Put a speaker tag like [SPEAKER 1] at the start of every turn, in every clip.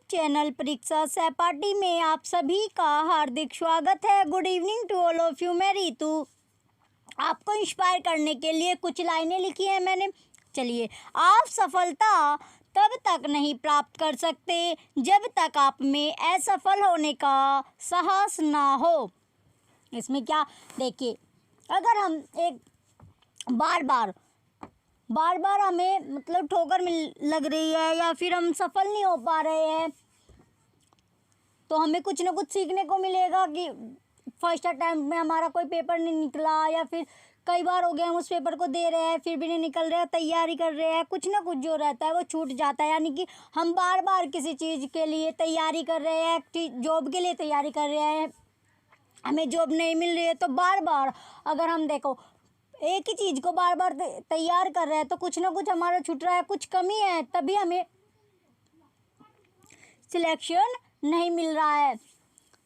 [SPEAKER 1] Channel परीक्षा सहपाठी में आप सभी का हार्दिक स्वागत है। Good evening to all of you. मैं रितु आपको इंस्पायर करने के लिए कुछ लाइनें लिखी हैं मैंने। चलिए, आप सफलता तब तक नहीं प्राप्त कर सकते जब तक आप में असफल होने का साहस ना हो। इसमें क्या, देखिए, अगर हम एक बार बार हमें मतलब ठोकर लग रही है या फिर हम सफल नहीं हो पा रहे हैं, तो हमें कुछ ना कुछ सीखने को मिलेगा कि फर्स्ट अटैम्प्ट में हमारा कोई पेपर नहीं निकला, या फिर कई बार हो गया हम उस पेपर को दे रहे हैं फिर भी नहीं निकल रहे हैं, तैयारी कर रहे हैं, कुछ ना कुछ जो रहता है वो छूट जाता है। यानी कि हम बार बार किसी चीज़ के लिए तैयारी कर रहे हैं, जॉब के लिए तैयारी कर रहे हैं, हमें जॉब नहीं मिल रही है, तो बार बार अगर हम देखो एक ही चीज़ को बार बार तैयार कर रहे हैं तो कुछ ना कुछ हमारा छूट रहा है, कुछ कमी है, तभी हमें सिलेक्शन नहीं मिल रहा है।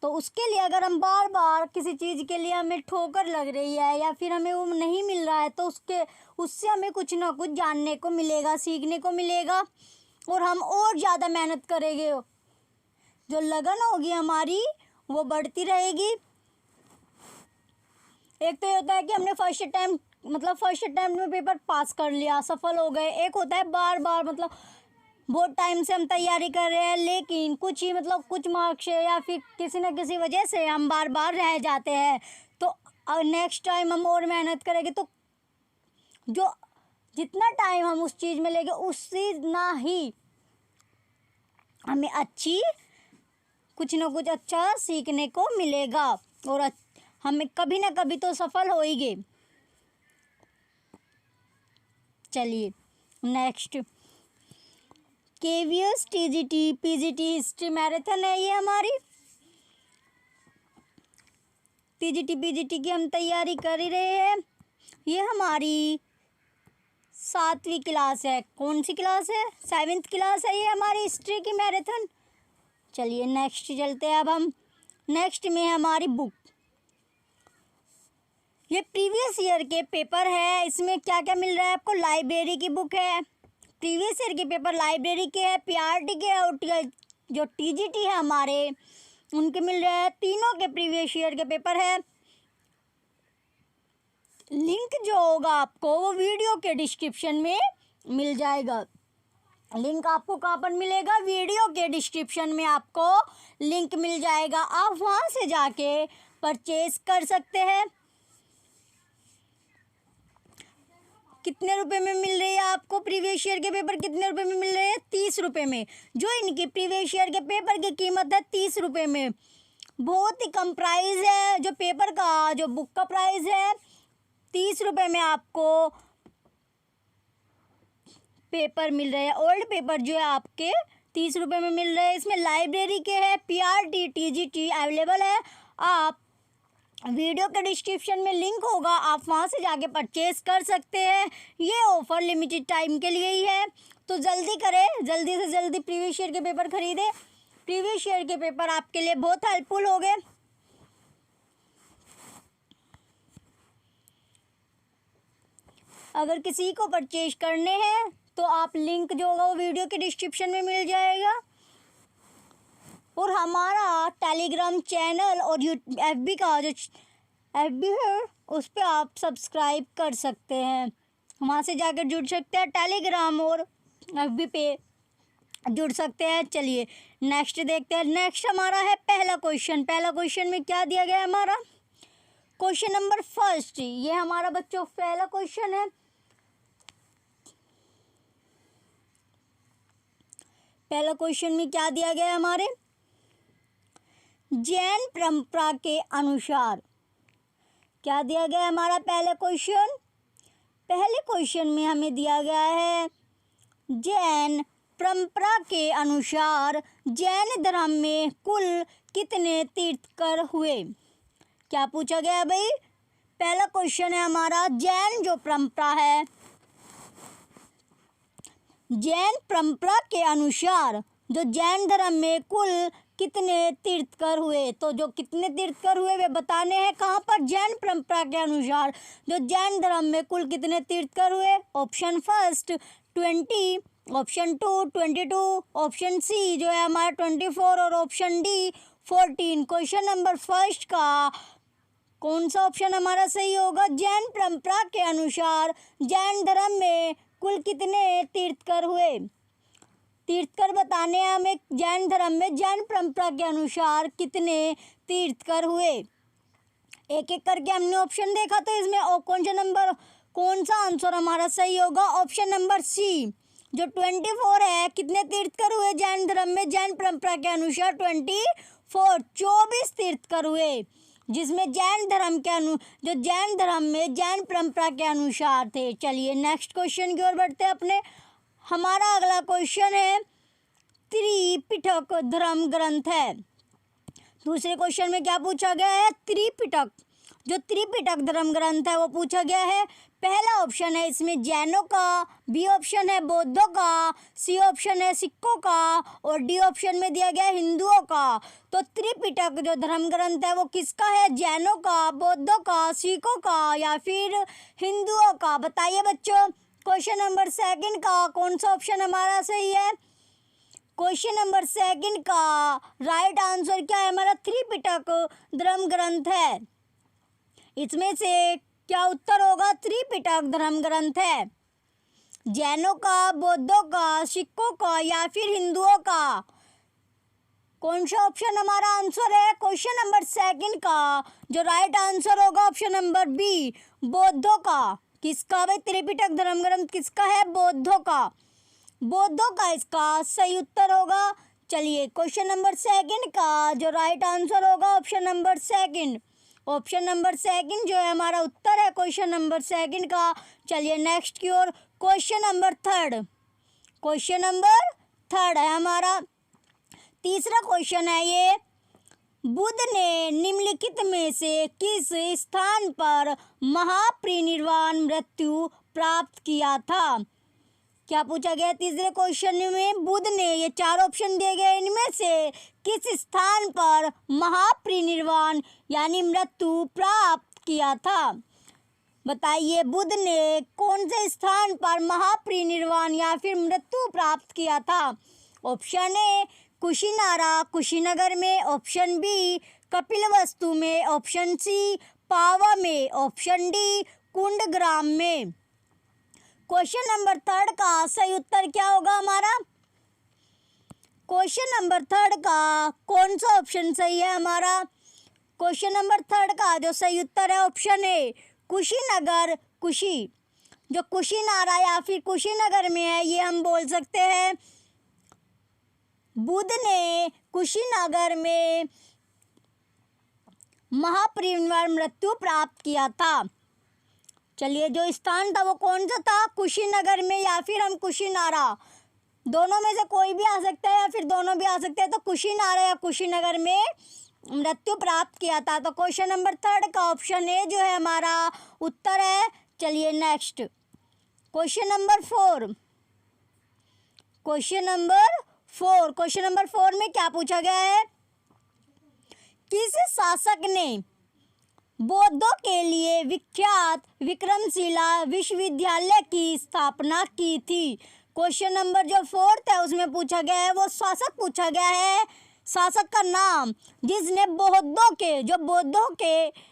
[SPEAKER 1] तो उसके लिए अगर हम बार बार किसी चीज़ के लिए हमें ठोकर लग रही है या फिर हमें वो नहीं मिल रहा है, तो उससे हमें कुछ ना कुछ जानने को मिलेगा, सीखने को मिलेगा, और हम और ज़्यादा मेहनत करेंगे। जो लगन होगी हमारी वो बढ़ती रहेगी। एक तो ये होता है कि हमने फर्स्ट अटैम्प्ट में पेपर पास कर लिया, सफल हो गए। एक होता है बार बार मतलब बहुत टाइम से हम तैयारी कर रहे हैं लेकिन कुछ मार्क्स से या फिर किसी न किसी वजह से हम बार बार रह जाते हैं। तो नेक्स्ट टाइम हम और मेहनत करेंगे तो जो जितना टाइम हम उस चीज़ में लेंगे उससे ना ही हमें कुछ ना कुछ अच्छा सीखने को मिलेगा, और हमें कभी ना कभी तो सफल होएंगे। चलिए next, KVS TGT PGT history marathon है ये हमारी। TGT PGT की हम तैयारी कर ही रहे हैं। ये हमारी 7वीं क्लास है। कौन सी क्लास है? 7th क्लास है ये हमारी हिस्ट्री की मैराथन। चलिए नेक्स्ट चलते हैं। अब हम नेक्स्ट में है हमारी बुक। ये प्रीवियस ईयर के पेपर है। इसमें क्या क्या मिल रहा है आपको? लाइब्रेरी की बुक है, प्रीवियस ईयर के पेपर लाइब्रेरी के हैं, PRT के है, और जो TGT है हमारे उनके मिल रहे हैं। तीनों के प्रीवियस ईयर के पेपर है। लिंक जो होगा आपको वो वीडियो के डिस्क्रिप्शन में मिल जाएगा। लिंक आपको कहाँ पर मिलेगा? वीडियो के डिस्क्रिप्शन में आपको लिंक मिल जाएगा। आप वहाँ से जाके परचेज कर सकते हैं। कितने रुपए में मिल रही है आपको? प्रीवियस ईयर के पेपर कितने रुपए में मिल रहे हैं? 30 रुपये में। जो इनकी प्रीवियस ईयर के पेपर की कीमत है 30 रुपये में, बहुत ही कम प्राइस है। जो पेपर का जो बुक का प्राइस है 30 रुपये में आपको पेपर मिल रहे हैं। ओल्ड पेपर जो है आपके 30 रुपये में मिल रहे हैं। इसमें लाइब्रेरी के हैं, PRT TGT अवेलेबल है। आप वीडियो के डिस्क्रिप्शन में लिंक होगा, आप वहां से जाके परचेज कर सकते हैं। ये ऑफर लिमिटेड टाइम के लिए ही है, तो जल्दी करें, जल्दी से जल्दी प्रीवियस ईयर के पेपर खरीदें। प्रीवियस ईयर के पेपर आपके लिए बहुत हेल्पफुल हो गए। अगर किसी को परचेज करने हैं तो आप लिंक जो होगा वो वीडियो के डिस्क्रिप्शन में मिल जाएगा। और हमारा टेलीग्राम चैनल और FB का जो FB है उस पर आप सब्सक्राइब कर सकते हैं, वहाँ से जाकर जुड़ सकते हैं। टेलीग्राम और FB पे जुड़ सकते हैं। चलिए नेक्स्ट देखते हैं। नेक्स्ट हमारा है पहला क्वेश्चन। पहला क्वेश्चन में क्या दिया गया है हमारा? क्वेश्चन नंबर फर्स्ट, ये हमारा बच्चों पहला क्वेश्चन है। पहला क्वेश्चन में क्या दिया गया है हमारे? जैन परंपरा के अनुसार क्या दिया गया है हमारा पहला क्वेश्चन? पहले क्वेश्चन में हमें दिया गया है जैन परंपरा के अनुसार जैन धर्म में कुल कितने तीर्थंकर हुए। क्या पूछा गया भाई? पहला क्वेश्चन है हमारा जैन जो परंपरा है, जैन परंपरा के अनुसार जो जैन धर्म में कुल कितने तीर्थंकर हुए। तो जो कितने तीर्थंकर हुए वे बताने हैं कहाँ पर? जैन परंपरा के अनुसार जो जैन धर्म में कुल कितने तीर्थंकर हुए। Option first 20, option 2 22, option C जो है हमारा 24 और option D 14। Question number first का कौन सा ऑप्शन हमारा सही होगा? जैन परंपरा के अनुसार जैन धर्म में कुल कितने तीर्थकर हुए? तीर्थकर बताने हैं हमें। जैन धर्म में जैन परंपरा के अनुसार कितने तीर्थकर हुए? एक एक करके हमने ऑप्शन देखा, तो इसमें कौन सा आंसर हमारा सही होगा? ऑप्शन नंबर सी जो 24 है। कितने तीर्थकर हुए जैन धर्म में? जैन परंपरा के अनुसार 24 तीर्थकर हुए, जिसमें जैन धर्म में जैन परंपरा के अनुसार थे। चलिए नेक्स्ट क्वेश्चन की ओर बढ़ते हैं अपने। हमारा अगला क्वेश्चन है त्रिपिटक धर्म ग्रंथ है। दूसरे क्वेश्चन में क्या पूछा गया है? त्रिपिटक, जो त्रिपिटक धर्म ग्रंथ है वो पूछा गया है। पहला ऑप्शन है इसमें जैनों का, बी ऑप्शन है बौद्धों का, सी ऑप्शन है सिखों का और डी ऑप्शन में दिया गया है हिंदुओं का। तो त्रिपिटक जो धर्म ग्रंथ है वो किसका है? जैनों का, बौद्धों का, सिखों का या फिर हिंदुओं का? बताइए बच्चों। क्वेश्चन नंबर सेकंड का कौन सा ऑप्शन हमारा सही है? क्वेश्चन नंबर सेकंड का राइट आंसर क्या है हमारा? त्रिपिटक धर्म ग्रंथ है। इसमें से क्या उत्तर होगा? त्रिपिटक धर्म ग्रंथ है। जैनों का, बौद्धों का, सिखों का या फिर हिंदुओं का? कौन सा ऑप्शन हमारा आंसर है? क्वेश्चन नंबर सेकंड का जो राइट आंसर होगा ऑप्शन नंबर बी, बौद्धों का। किसका भाई? त्रिपिटक धर्म ग्रंथ किसका है? बौद्धों का। बौद्धों का इसका सही उत्तर होगा। चलिए क्वेश्चन नंबर सेकंड का जो राइट आंसर होगा option number second. Option number second जो है हमारा उत्तर है क्वेश्चन नंबर सेकंड का। चलिए नेक्स्ट की ओर। Question number third. Question number third है हमारा। तीसरा क्वेश्चन है ये। बुद्ध ने निम्नलिखित में से किस स्थान पर महापरिनिर्वाण मृत्यु प्राप्त किया था? क्या पूछा गया तीसरे क्वेश्चन में? बुद्ध ने, ये चार ऑप्शन दिए गए, इनमें से किस स्थान पर महापरिनिर्वाण यानी मृत्यु प्राप्त किया था? बताइए बुद्ध ने कौन से स्थान पर महापरिनिर्वाण या फिर मृत्यु प्राप्त किया था? ऑप्शन ए कुशीनारा कुशीनगर में, ऑप्शन बी कपिलवस्तु में, ऑप्शन सी पावा में, ऑप्शन डी कुंडग्राम में। क्वेश्चन नंबर थर्ड का सही उत्तर क्या होगा हमारा? क्वेश्चन नंबर थर्ड का कौन सा ऑप्शन सही है हमारा? क्वेश्चन नंबर थर्ड का जो सही उत्तर है ऑप्शन ए कुशीनगर कुशी। जो कुशीनारा या फिर कुशीनगर में है ये हम बोल सकते हैं बुद्ध ने कुशीनगर में महापरिनिर्वाण मृत्यु प्राप्त किया था। चलिए जो स्थान था वो कौन सा था? कुशीनगर में या फिर हम कुशीनारा, दोनों में से कोई भी आ सकता है या फिर दोनों भी आ सकते हैं। तो कुशीनारा या कुशीनगर में मृत्यु प्राप्त किया था। तो क्वेश्चन नंबर थर्ड का ऑप्शन ए जो है हमारा उत्तर है। चलिए next question number four. Question number four में क्या पूछा गया है? किस शासक ने बौद्धों के लिए विख्यात विक्रमशिला विश्वविद्यालय की स्थापना की थी? क्वेश्चन नंबर जो फोर्थ है उसमें पूछा गया है वो शासक पूछा गया है, शासक का नाम जिसने बौद्धों के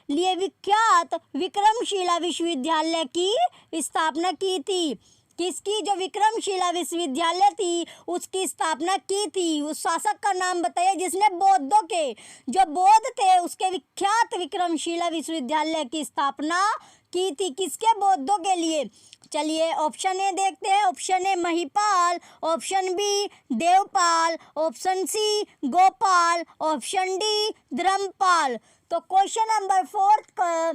[SPEAKER 1] लिए विख्यात विक्रमशिला विश्वविद्यालय की स्थापना की थी। किसकी? जो विक्रमशिला विश्वविद्यालय थी उसकी स्थापना की थी। उस शासक का नाम बताइए जिसने बौद्धों के, जो बौद्ध थे उसके विख्यात विक्रमशिला विश्वविद्यालय की स्थापना की थी। किसके? बौद्धों के लिए। चलिए ऑप्शन ए देखते हैं। Option A Mahipal, option B Devpal, option C Gopal, option D Dharampal. तो क्वेश्चन नंबर फोर्थ का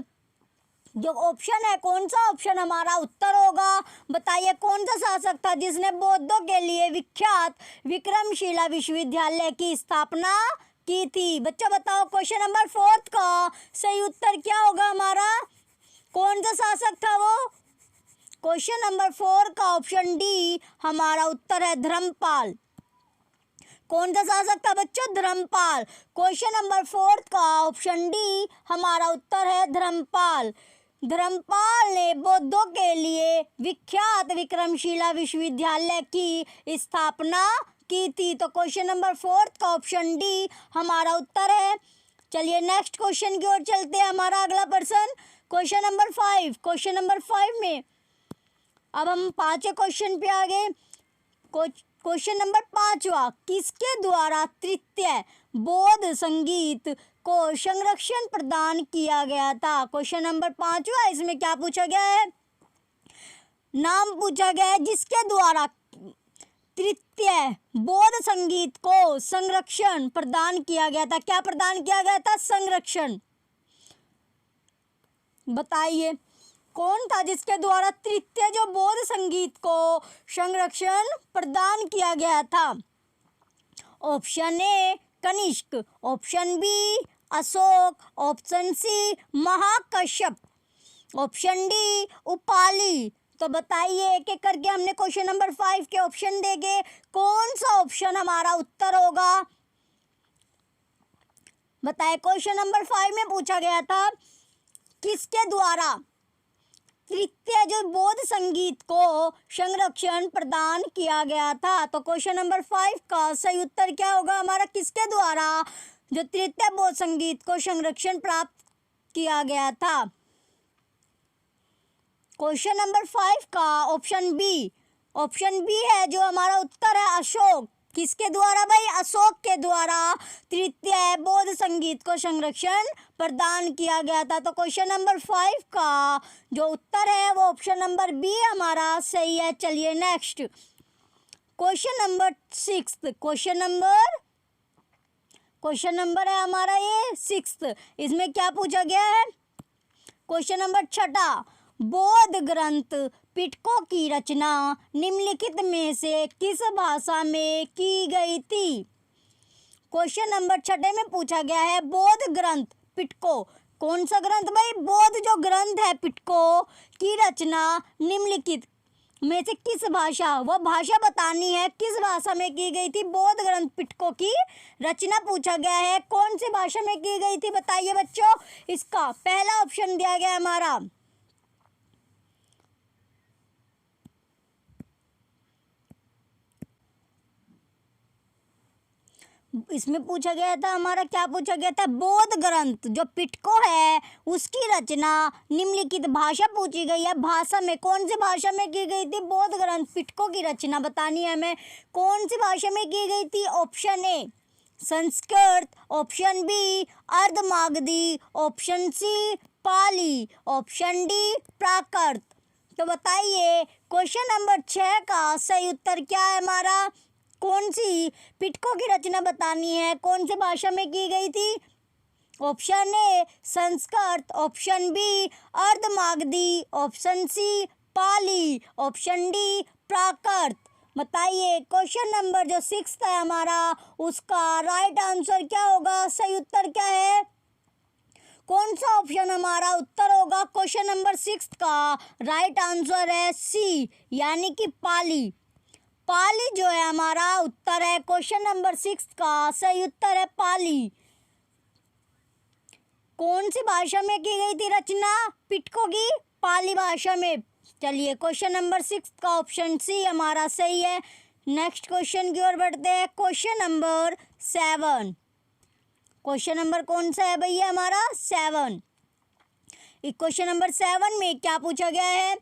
[SPEAKER 1] जो ऑप्शन है कौन सा ऑप्शन हमारा उत्तर होगा? बताइए कौन सा शासक था जिसने बौद्धों के लिए विख्यात विक्रमशिला विश्वविद्यालय की स्थापना की थी? बच्चों बताओ क्वेश्चन नंबर फोर्थ का सही उत्तर क्या होगा हमारा? कौन सा शासक था वो? क्वेश्चन नंबर फोर का ऑप्शन डी हमारा उत्तर है धर्मपाल। कौन सा शासक था बच्चों? धर्मपाल। क्वेश्चन नंबर फोर्थ का ऑप्शन डी हमारा उत्तर है धर्मपाल। धर्मपाल ने बौद्धों के लिए विख्यात विक्रमशिला विश्वविद्यालय की स्थापना की थी। तो क्वेश्चन नंबर 4 का ऑप्शन डी हमारा उत्तर है। चलिए नेक्स्ट क्वेश्चन की ओर चलते हैं। हमारा अगला प्रश्न क्वेश्चन नंबर 5। क्वेश्चन नंबर 5 में अब हम 5वें क्वेश्चन पे आ गए। क्वेश्चन नंबर 5वां, किसके द्वारा तृतीय बौद्ध संगीत को संरक्षण प्रदान किया गया था? क्वेश्चन नंबर 5वां, इसमें क्या पूछा गया है? नाम पूछा गया है जिसके द्वारा तृतीय बौद्ध संगीत को संरक्षण प्रदान किया गया था। क्या प्रदान किया गया था? संरक्षण। बताइए कौन था जिसके द्वारा तृतीय जो बौद्ध संगीत को संरक्षण प्रदान किया गया था? Option A Kanishka, option B Ashoka, option C Mahakashyap, option D Upali. तो बताइए एक एक करके हमने क्वेश्चन नंबर 5 के ऑप्शन देंगे, कौन सा ऑप्शन हमारा उत्तर होगा? बताए क्वेश्चन नंबर 5 में पूछा गया था किसके द्वारा तृतीय जो बौद्ध संगीत को संरक्षण प्रदान किया गया था। तो क्वेश्चन नंबर 5 का सही उत्तर क्या होगा हमारा? किसके द्वारा जो तृतीय बौद्ध संगीत को संरक्षण प्राप्त किया गया था? क्वेश्चन नंबर 5 का ऑप्शन बी है जो हमारा उत्तर है, अशोक। किसके द्वारा भाई? अशोक के द्वारा तृतीय बौद्ध संगीत को संरक्षण प्रदान किया गया था। तो क्वेश्चन नंबर 5 का जो उत्तर है वो ऑप्शन नंबर बी हमारा सही है। चलिए next question number 6। Question number है हमारा ये 6। इसमें क्या पूछा गया है? क्वेश्चन नंबर 6, बौद्ध ग्रंथ पिटकों की रचना निम्नलिखित में से किस भाषा में की गई थी? क्वेश्चन नंबर 6 में पूछा गया है बौद्ध ग्रंथ पिटको, कौन सा ग्रंथ भाई? बौद्ध जो ग्रंथ है पिटको की रचना निम्नलिखित में से किस भाषा, वह भाषा बतानी है किस भाषा में की गई थी? बौद्ध ग्रंथ पिटको की रचना पूछा गया है, कौन सी भाषा में की गई थी? बताइए बच्चों। इसका पहला ऑप्शन दिया गया हमारा इसमें पूछा गया था हमारा, क्या पूछा गया था? बौद्ध ग्रंथ जो पिटको है उसकी रचना निम्नलिखित भाषा पूछी गई है, भाषा में कौन सी भाषा में की गई थी? बौद्ध ग्रंथ पिटको की रचना बतानी है हमें, कौन सी भाषा में की गई थी? Option A Sanskrit, option B Ardhamagadhi, option C Pali, option D Prakrit. तो बताइए क्वेश्चन नंबर 6 का सही उत्तर क्या है हमारा? कौन सी पिटको की रचना बतानी है, कौन सी भाषा में की गई थी? Option A Sanskrit, option B Ardhamagadhi, option C Pali, option D Prakrit. बताइए क्वेश्चन नंबर जो 6 है हमारा उसका राइट आंसर क्या होगा? सही उत्तर क्या है? कौन सा ऑप्शन हमारा उत्तर होगा? क्वेश्चन नंबर 6 का राइट आंसर है सी यानी कि पाली। पाली जो है हमारा उत्तर है। क्वेश्चन नंबर 6 का सही उत्तर है पाली। कौन सी भाषा में की गई थी रचना पिटको की? पाली भाषा में। चलिए क्वेश्चन नंबर 6 का ऑप्शन सी हमारा सही है। नेक्स्ट क्वेश्चन की ओर बढ़ते हैं। Question number 7। क्वेश्चन नंबर कौन सा है भैया हमारा? 7। क्वेश्चन नंबर 7 में क्या पूछा गया है?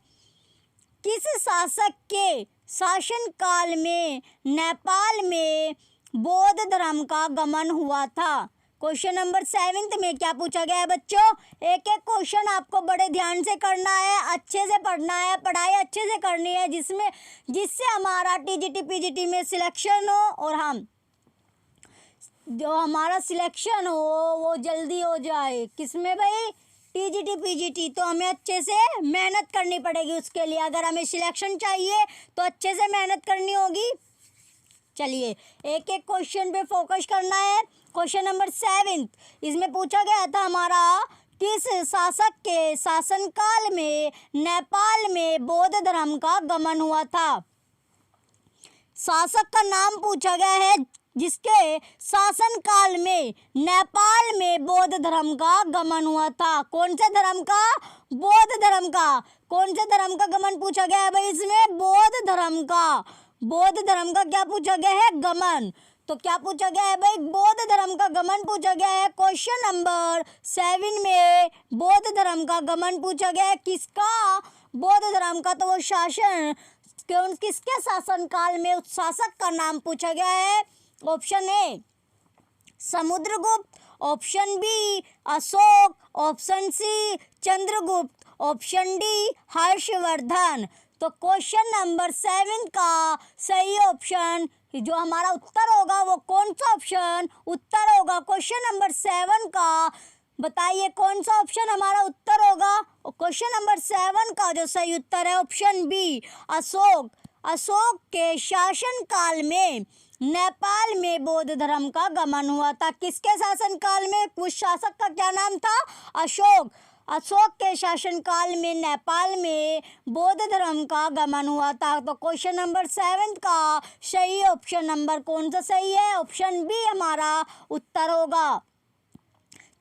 [SPEAKER 1] किस शासक के शासन काल में नेपाल में बौद्ध धर्म का गमन हुआ था? क्वेश्चन नंबर 7 में क्या पूछा गया है बच्चों? एक एक क्वेश्चन आपको बड़े ध्यान से करना है, अच्छे से पढ़ना है, पढ़ाई अच्छे से करनी है, जिससे हमारा टीजीटी पीजीटी में सिलेक्शन हो और हम जो हमारा सिलेक्शन हो वो जल्दी हो जाए। किसमें भाई? TGT PGT. तो हमें अच्छे से मेहनत करनी पड़ेगी उसके लिए। अगर हमें सिलेक्शन चाहिए तो अच्छे से मेहनत करनी होगी। चलिए एक एक क्वेश्चन पे फोकस करना है। क्वेश्चन नंबर 7 इसमें पूछा गया था हमारा, किस शासक के शासनकाल में नेपाल में बौद्ध धर्म का गमन हुआ था? शासक का नाम पूछा गया है जिसके शासनकाल में नेपाल में बौद्ध धर्म का गमन हुआ था। कौन से धर्म का? बौद्ध धर्म का। कौन से धर्म का गमन पूछा गया है भाई इसमें? बौद्ध धर्म का। बौद्ध धर्म का क्या पूछा गया है? गमन। तो क्या पूछा गया है भाई? बौद्ध धर्म का गमन पूछा गया है। क्वेश्चन नंबर 7 में बौद्ध धर्म का गमन पूछा गया है। किसका? बौद्ध धर्म का। तो वो शासन किसके शासनकाल में उस शासक का नाम पूछा गया है? Option A Samudragupta, option B Ashoka, option C Chandragupta, option D Harshvardhan. तो क्वेश्चन नंबर 7 का सही ऑप्शन जो हमारा उत्तर होगा वो कौन सा ऑप्शन उत्तर होगा? क्वेश्चन नंबर 7 का बताइए कौन सा ऑप्शन हमारा उत्तर होगा? क्वेश्चन नंबर 7 का जो सही उत्तर है ऑप्शन बी अशोक। अशोक के शासनकाल में नेपाल में बौद्ध धर्म का गमन हुआ था। किसके शासनकाल में? उस शासक का क्या नाम था? अशोक। अशोक के शासनकाल में नेपाल में बौद्ध धर्म का गमन हुआ था। तो क्वेश्चन नंबर 7 का सही ऑप्शन नंबर कौन सा सही है? ऑप्शन बी हमारा उत्तर होगा।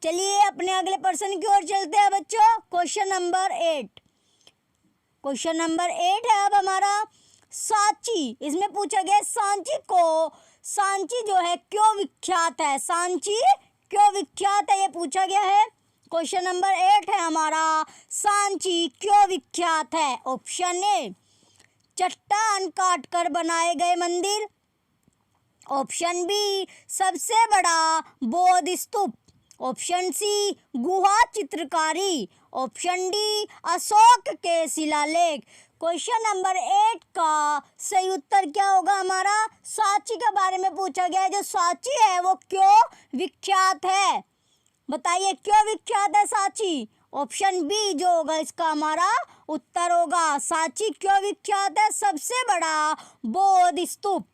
[SPEAKER 1] चलिए अपने अगले प्रश्न की ओर चलते हैं बच्चों। Question number 8। क्वेश्चन नंबर 8 है अब हमारा सांची। इसमें पूछा गया सांची जो है क्यों विख्यात है? सांची क्यों विख्यात है ये पूछा गया है। क्वेश्चन नंबर 8 है हमारा सांची क्यों विख्यात है? ऑप्शन ए चट्टान काटकर बनाए गए मंदिर, ऑप्शन बी सबसे बड़ा बौद्ध स्तूप, ऑप्शन सी गुहा चित्रकारी, ऑप्शन डी अशोक के शिलालेख। क्वेश्चन नंबर 8 का सही उत्तर क्या होगा हमारा? सांची के बारे में पूछा गया है। जो सांची है वो क्यों विख्यात है? बताइए क्यों विख्यात है सांची? ऑप्शन बी जो होगा इसका हमारा उत्तर होगा। सांची क्यों विख्यात है? सबसे बड़ा बौद्ध स्तूप।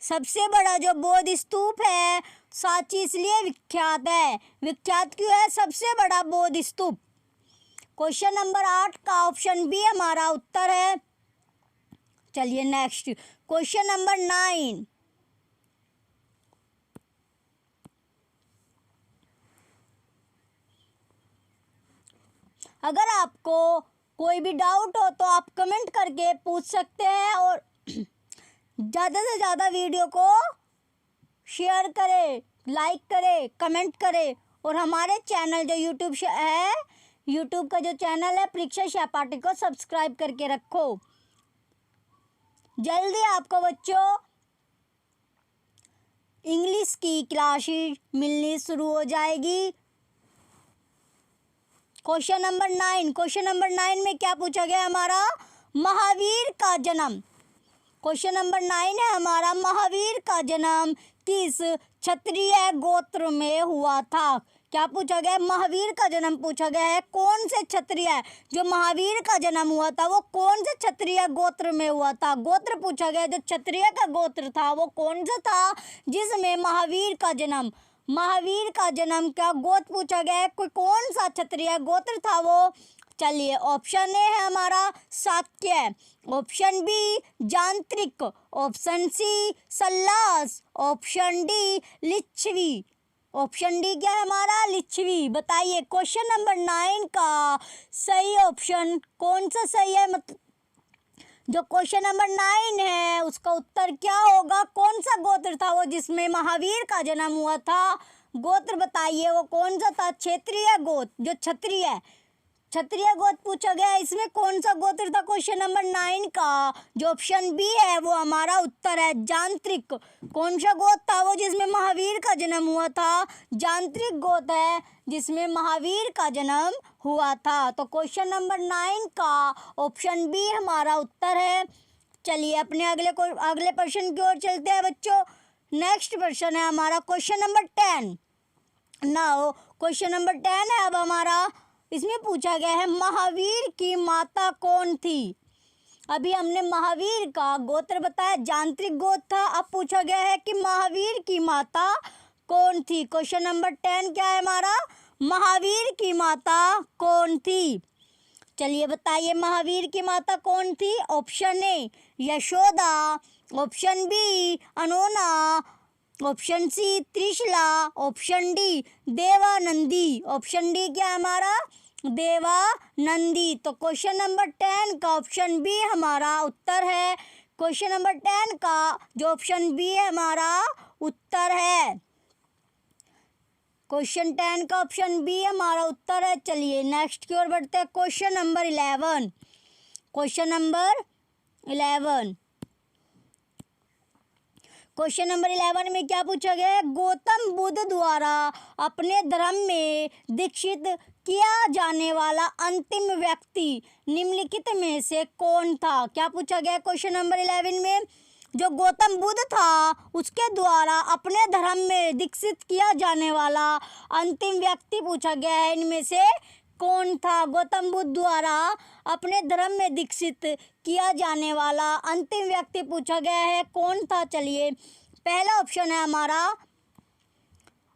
[SPEAKER 1] सबसे बड़ा जो बौद्ध स्तूप है सांची इसलिए विख्यात है। विख्यात क्यों है? सबसे बड़ा बौद्ध स्तूप। क्वेश्चन नंबर 8 का ऑप्शन बी हमारा उत्तर है। चलिए नेक्स्ट क्वेश्चन नंबर 9। अगर आपको कोई भी डाउट हो तो आप कमेंट करके पूछ सकते हैं और ज़्यादा से ज़्यादा वीडियो को शेयर करें, लाइक करें, कमेंट करें और हमारे चैनल जो यूट्यूब का जो चैनल है परीक्षा सहपाठी को सब्सक्राइब करके रखो। जल्दी आपको बच्चों इंग्लिश की क्लासेस मिलनी शुरू हो जाएगी। क्वेश्चन नंबर 9 में क्या पूछा गया हमारा? महावीर का जन्म। क्वेश्चन नंबर 9 है हमारा महावीर का जन्म किस क्षत्रिय गोत्र में हुआ था? क्या पूछा गया? महावीर का जन्म पूछा गया है। कौन से क्षत्रिय जो महावीर का जन्म हुआ था वो कौन से क्षत्रिय गोत्र में हुआ था? गोत्र पूछा गया। जो क्षत्रिय का गोत्र था वो कौन सा था जिसमें महावीर का जन्म का गोत्र पूछा गया है? कोई कौन सा क्षत्रिय गोत्र था वो? चलिए ऑप्शन ए है हमारा Shakya, option B Jantrik, option C सल्लास, option D Lichchhavi. Option D क्या है हमारा? लिच्छवी। बताइए क्वेश्चन नंबर 9 का सही ऑप्शन कौन सा सही है? मतलब जो क्वेश्चन नंबर 9 है उसका उत्तर क्या होगा? कौन सा गोत्र था वो जिसमें महावीर का जन्म हुआ था? गोत्र बताइए वो कौन सा था? क्षेत्रीय गोत्र। जो क्षत्रिय गोत्र पूछा गया है इसमें कौन सा गोत्र था? क्वेश्चन नंबर 9 का जो ऑप्शन बी है वो हमारा उत्तर है जांत्रिक। कौन सा गोत्र था वो जिसमें महावीर का जन्म हुआ था? जांत्रिक गोत्र है जिसमें महावीर का जन्म हुआ था। तो क्वेश्चन नंबर 9 का ऑप्शन बी हमारा उत्तर है। चलिए अपने अगले प्रश्न की ओर चलते हैं बच्चों। नेक्स्ट प्रश्न है हमारा question number 10। Now question number 10 है अब हमारा। इसमें पूछा गया है महावीर की माता कौन थी? अभी हमने महावीर का गोत्र बताया, जांत्रिक गोत्र था। अब पूछा गया है कि महावीर की माता कौन थी? क्वेश्चन नंबर 10 क्या है हमारा? महावीर की माता कौन थी? चलिए बताइए महावीर की माता कौन थी? Option A Yashoda, option B Anona, option C Trishala, option D Devanandi. Option D क्या है हमारा? देवानंदी। तो क्वेश्चन नंबर 10 का ऑप्शन बी हमारा उत्तर है। क्वेश्चन नंबर 10 का जो ऑप्शन बी है हमारा उत्तर है। क्वेश्चन 10 का ऑप्शन बी हमारा उत्तर है। चलिए नेक्स्ट की ओर बढ़ते हैं। Question number 11। Question number 11 question number 11 में क्या पूछा गया है? गौतम बुद्ध द्वारा अपने धर्म में दीक्षित किया जाने वाला अंतिम व्यक्ति निम्नलिखित में से कौन था? क्या पूछा गया क्वेश्चन नंबर 11 में? जो गौतम बुद्ध था उसके द्वारा अपने धर्म में दीक्षित किया जाने वाला अंतिम व्यक्ति पूछा गया है, इनमें से कौन था? गौतम बुद्ध द्वारा अपने धर्म में दीक्षित किया जाने वाला अंतिम व्यक्ति पूछा गया है, कौन था? चलिए पहला ऑप्शन है हमारा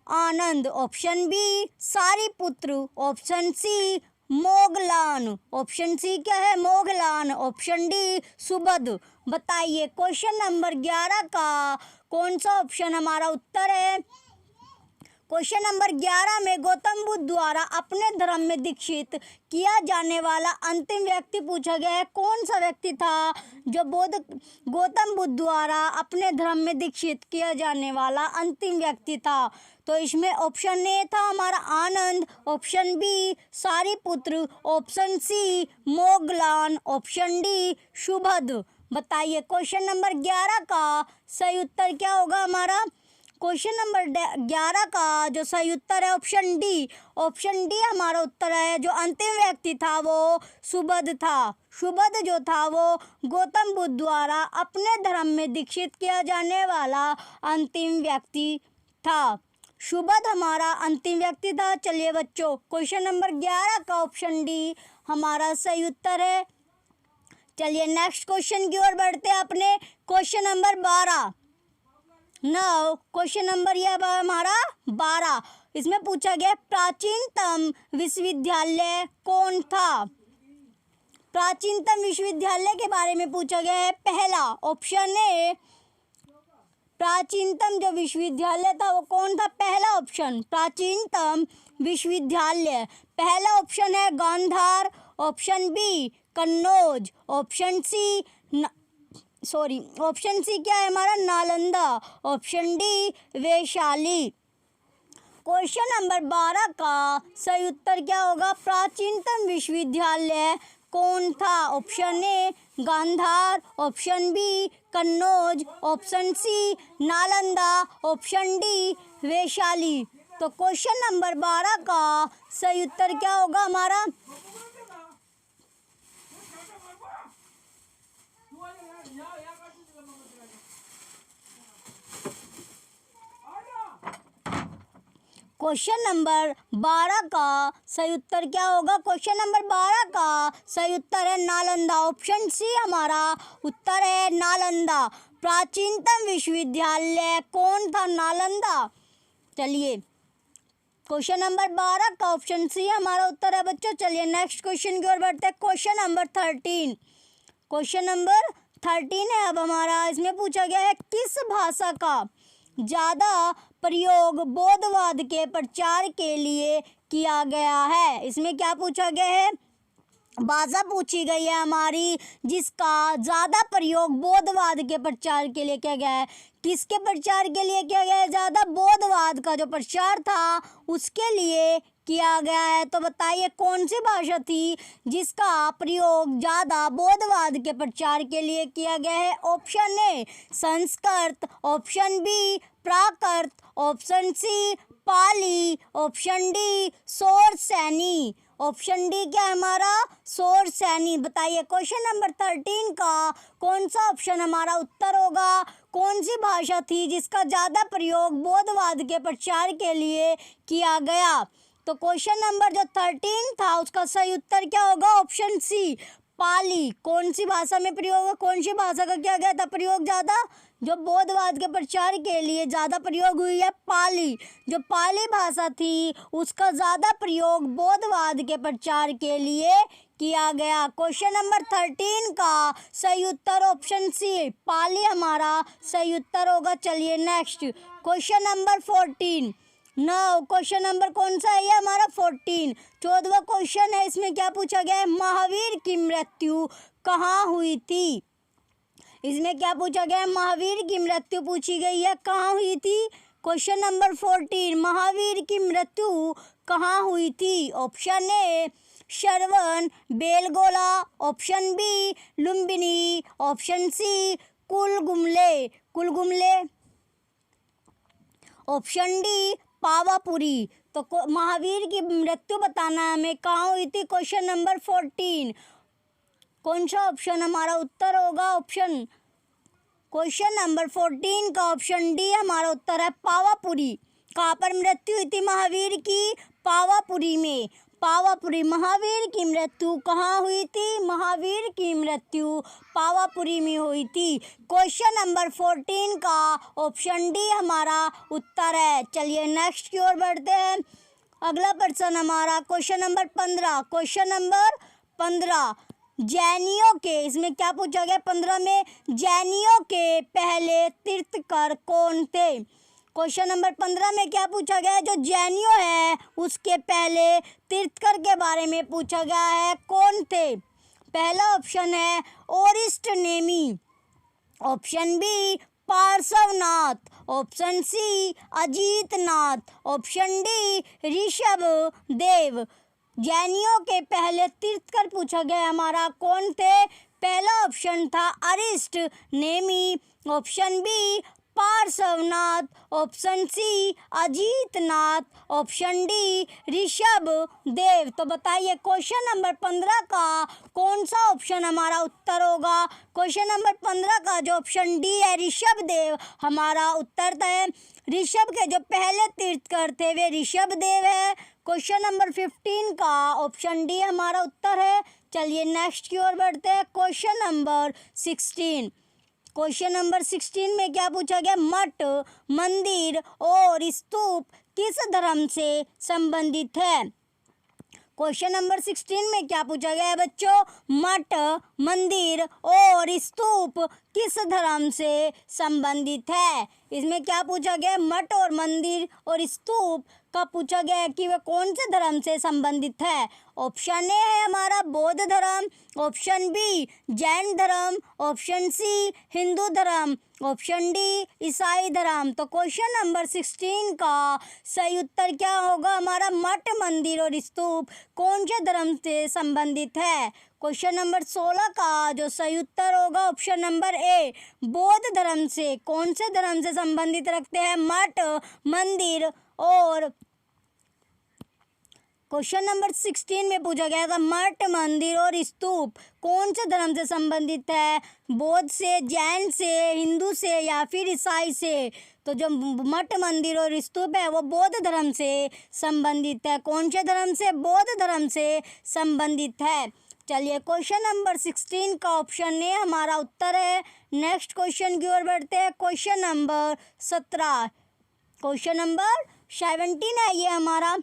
[SPEAKER 1] Anand, option B Sariputra, option C Moggallan. Option C क्या है? मोगलान। Option D Subadh. बताइए क्वेश्चन नंबर 11 का कौन सा ऑप्शन हमारा उत्तर है? क्वेश्चन नंबर 11 में गौतम बुद्ध द्वारा अपने धर्म में दीक्षित किया जाने वाला अंतिम व्यक्ति पूछा गया है, कौन सा व्यक्ति था जो गौतम बुद्ध द्वारा अपने धर्म में दीक्षित किया जाने वाला अंतिम व्यक्ति था? तो इसमें ऑप्शन ए था हमारा Anand, option B Sariputra, option C Moggallan, option D Subadh. बताइए क्वेश्चन नंबर 11 का सही उत्तर क्या होगा हमारा? क्वेश्चन नंबर 11 का जो सही उत्तर है ऑप्शन डी। ऑप्शन डी हमारा उत्तर है। जो अंतिम व्यक्ति था वो सुबध था। सुबध जो था वो गौतम बुद्ध द्वारा अपने धर्म में दीक्षित किया जाने वाला अंतिम व्यक्ति था। सुबध हमारा अंतिम व्यक्ति था। चलिए बच्चों क्वेश्चन नंबर 11 का ऑप्शन डी हमारा सही उत्तर है। चलिए नेक्स्ट क्वेश्चन की ओर बढ़ते हैं अपने क्वेश्चन नंबर 12। क्वेश्चन नंबर यह हमारा 12। इसमें पूछा गया प्राचीनतम विश्वविद्यालय कौन था? प्राचीनतम विश्वविद्यालय के बारे में पूछा गया है। पहला ऑप्शन ए प्राचीनतम जो विश्वविद्यालय था वो कौन था? पहला ऑप्शन प्राचीनतम विश्वविद्यालय, पहला ऑप्शन है Gandhara, option B Kannauj, option C क्या है हमारा? Nalanda, option D Vaishali. Question number 12 का सही उत्तर क्या होगा? प्राचीनतम विश्वविद्यालय कौन था? Option A Gandhara, option B Kannauj, option C Nalanda, option D Vaishali. तो क्वेश्चन नंबर 12 का सही उत्तर क्या होगा हमारा? क्वेश्चन नंबर 12 का सही उत्तर क्या होगा? क्वेश्चन नंबर 12 का सही उत्तर है नालंदा। ऑप्शन सी हमारा उत्तर है नालंदा। प्राचीनतम विश्वविद्यालय कौन था? नालंदा। चलिए क्वेश्चन नंबर 12 का ऑप्शन सी हमारा उत्तर है बच्चों। चलिए नेक्स्ट क्वेश्चन की ओर बढ़ते हैं। Question number 13। क्वेश्चन नंबर 13 है अब हमारा। इसमें पूछा गया है किस भाषा का ज़्यादा प्रयोग बौद्धवाद के प्रचार के लिए किया गया है? इसमें क्या पूछा गया है? भाषा पूछी गई है हमारी जिसका ज़्यादा प्रयोग बौद्धवाद के प्रचार के लिए किया गया है। किसके प्रचार के लिए किया गया है? ज़्यादा बौद्धवाद का जो प्रचार था उसके लिए किया गया है। तो बताइए कौन सी भाषा थी जिसका प्रयोग ज़्यादा बौद्धवाद के प्रचार के लिए किया गया है? Option A Sanskrit, option B Prakrit, option C Pali, option D Shauraseni. Option D क्या है हमारा? शौरसेनी। बताइए क्वेश्चन नंबर 13 का कौन सा ऑप्शन हमारा उत्तर होगा? कौन सी भाषा थी जिसका ज़्यादा प्रयोग बौद्धवाद के प्रचार के लिए किया गया? तो क्वेश्चन नंबर जो 13 था उसका सही उत्तर क्या होगा? ऑप्शन सी पाली। कौन सी भाषा में प्रयोग, कौन सी भाषा का किया गया था प्रयोग ज़्यादा? जो बौद्धवाद के प्रचार के लिए ज़्यादा प्रयोग हुई है पाली। जो पाली भाषा थी उसका ज़्यादा प्रयोग बौद्धवाद के प्रचार के लिए किया गया। क्वेश्चन नंबर 13 का सही उत्तर ऑप्शन सी पाली हमारा सही उत्तर होगा। चलिए नेक्स्ट क्वेश्चन नंबर 14। नौ क्वेश्चन नंबर कौन सा है ये हमारा 14। 14वां क्वेश्चन है, इसमें क्या पूछा गया है, महावीर की मृत्यु कहाँ हुई थी। इसमें क्या पूछा गया है, महावीर की मृत्यु पूछी गई है, कहाँ हुई थी। क्वेश्चन नंबर 14 महावीर की मृत्यु कहाँ हुई थी। Option A Shravana Belagola, option B Lumbini, option C Kulgumle, option D Pavapuri. तो महावीर की मृत्यु बताना है हमें, कहाँ हुई थी। क्वेश्चन नंबर 14 कौन सा ऑप्शन हमारा उत्तर होगा। ऑप्शन क्वेश्चन नंबर 14 का ऑप्शन डी हमारा उत्तर है पावापुरी। कहाँ पर मृत्यु हुई थी महावीर की, पावापुरी में। पावापुरी, महावीर की मृत्यु कहाँ हुई थी, महावीर की मृत्यु पावापुरी में हुई थी। क्वेश्चन नंबर 14 का ऑप्शन डी हमारा उत्तर है। चलिए नेक्स्ट की ओर बढ़ते हैं। अगला प्रश्न हमारा क्वेश्चन नंबर 15। क्वेश्चन नंबर 15 जैनियों के, इसमें क्या पूछा गया 15 में, जैनियों के पहले तीर्थकर कौन थे। क्वेश्चन नंबर 15 में क्या पूछा गया है, जो जैनियों है उसके पहले तीर्थकर के बारे में पूछा गया है, कौन थे। पहला ऑप्शन है Arishtanemi, option B Parshvanath, option C Ajitnath, option D Rishabh Dev. जैनियों के पहले तीर्थकर पूछा गया हमारा, कौन थे। पहला ऑप्शन था Arishtanemi, option B Parshvanath, option C Ajitnath, option D Rishabh Dev. तो बताइए क्वेश्चन नंबर 15 का कौन सा ऑप्शन हमारा उत्तर होगा। क्वेश्चन नंबर 15 का जो ऑप्शन डी है ऋषभ देव हमारा उत्तर है। ऋषभ के जो पहले तीर्थकर थे वे ऋषभ देव है। क्वेश्चन नंबर 15 का ऑप्शन डी हमारा उत्तर है। चलिए नेक्स्ट की ओर बढ़ते हैं। Question number 16। क्वेश्चन नंबर 16 में क्या पूछा गया, मठ, मंदिर और स्तूप किस धर्म से संबंधित है। क्वेश्चन नंबर 16 में क्या पूछा गया है बच्चों, मठ, मंदिर और स्तूप किस धर्म से संबंधित है। इसमें क्या पूछा गया है, मठ और मंदिर और स्तूप का पूछा गया है कि वह कौन से धर्म से संबंधित है। ऑप्शन ए है हमारा बौद्ध धर्म, ऑप्शन बी जैन धर्म, ऑप्शन सी हिंदू धर्म, ऑप्शन डी ईसाई धर्म। तो क्वेश्चन नंबर 16 का सही उत्तर क्या होगा हमारा, मठ, मंदिर और स्तूप कौन से धर्म से संबंधित है। क्वेश्चन नंबर 16 का जो सही उत्तर होगा ऑप्शन नंबर ए बौद्ध धर्म से। कौन से धर्म से संबंधित रखते हैं, मठ, मंदिर और क्वेश्चन नंबर 16 में पूछा गया था मठ, मंदिर और स्तूप कौन से धर्म से संबंधित है, बौद्ध से, जैन से, हिंदू से या फिर ईसाई से। तो जो मठ, मंदिर और स्तूप है वो बौद्ध धर्म से संबंधित है। कौन से धर्म से, बौद्ध धर्म से संबंधित है। चलिए क्वेश्चन नंबर 16 का ऑप्शन ए हमारा उत्तर है। नेक्स्ट क्वेश्चन की ओर बढ़ते हैं। Question number 17। क्वेश्चन नंबर 17 है ये हमारा,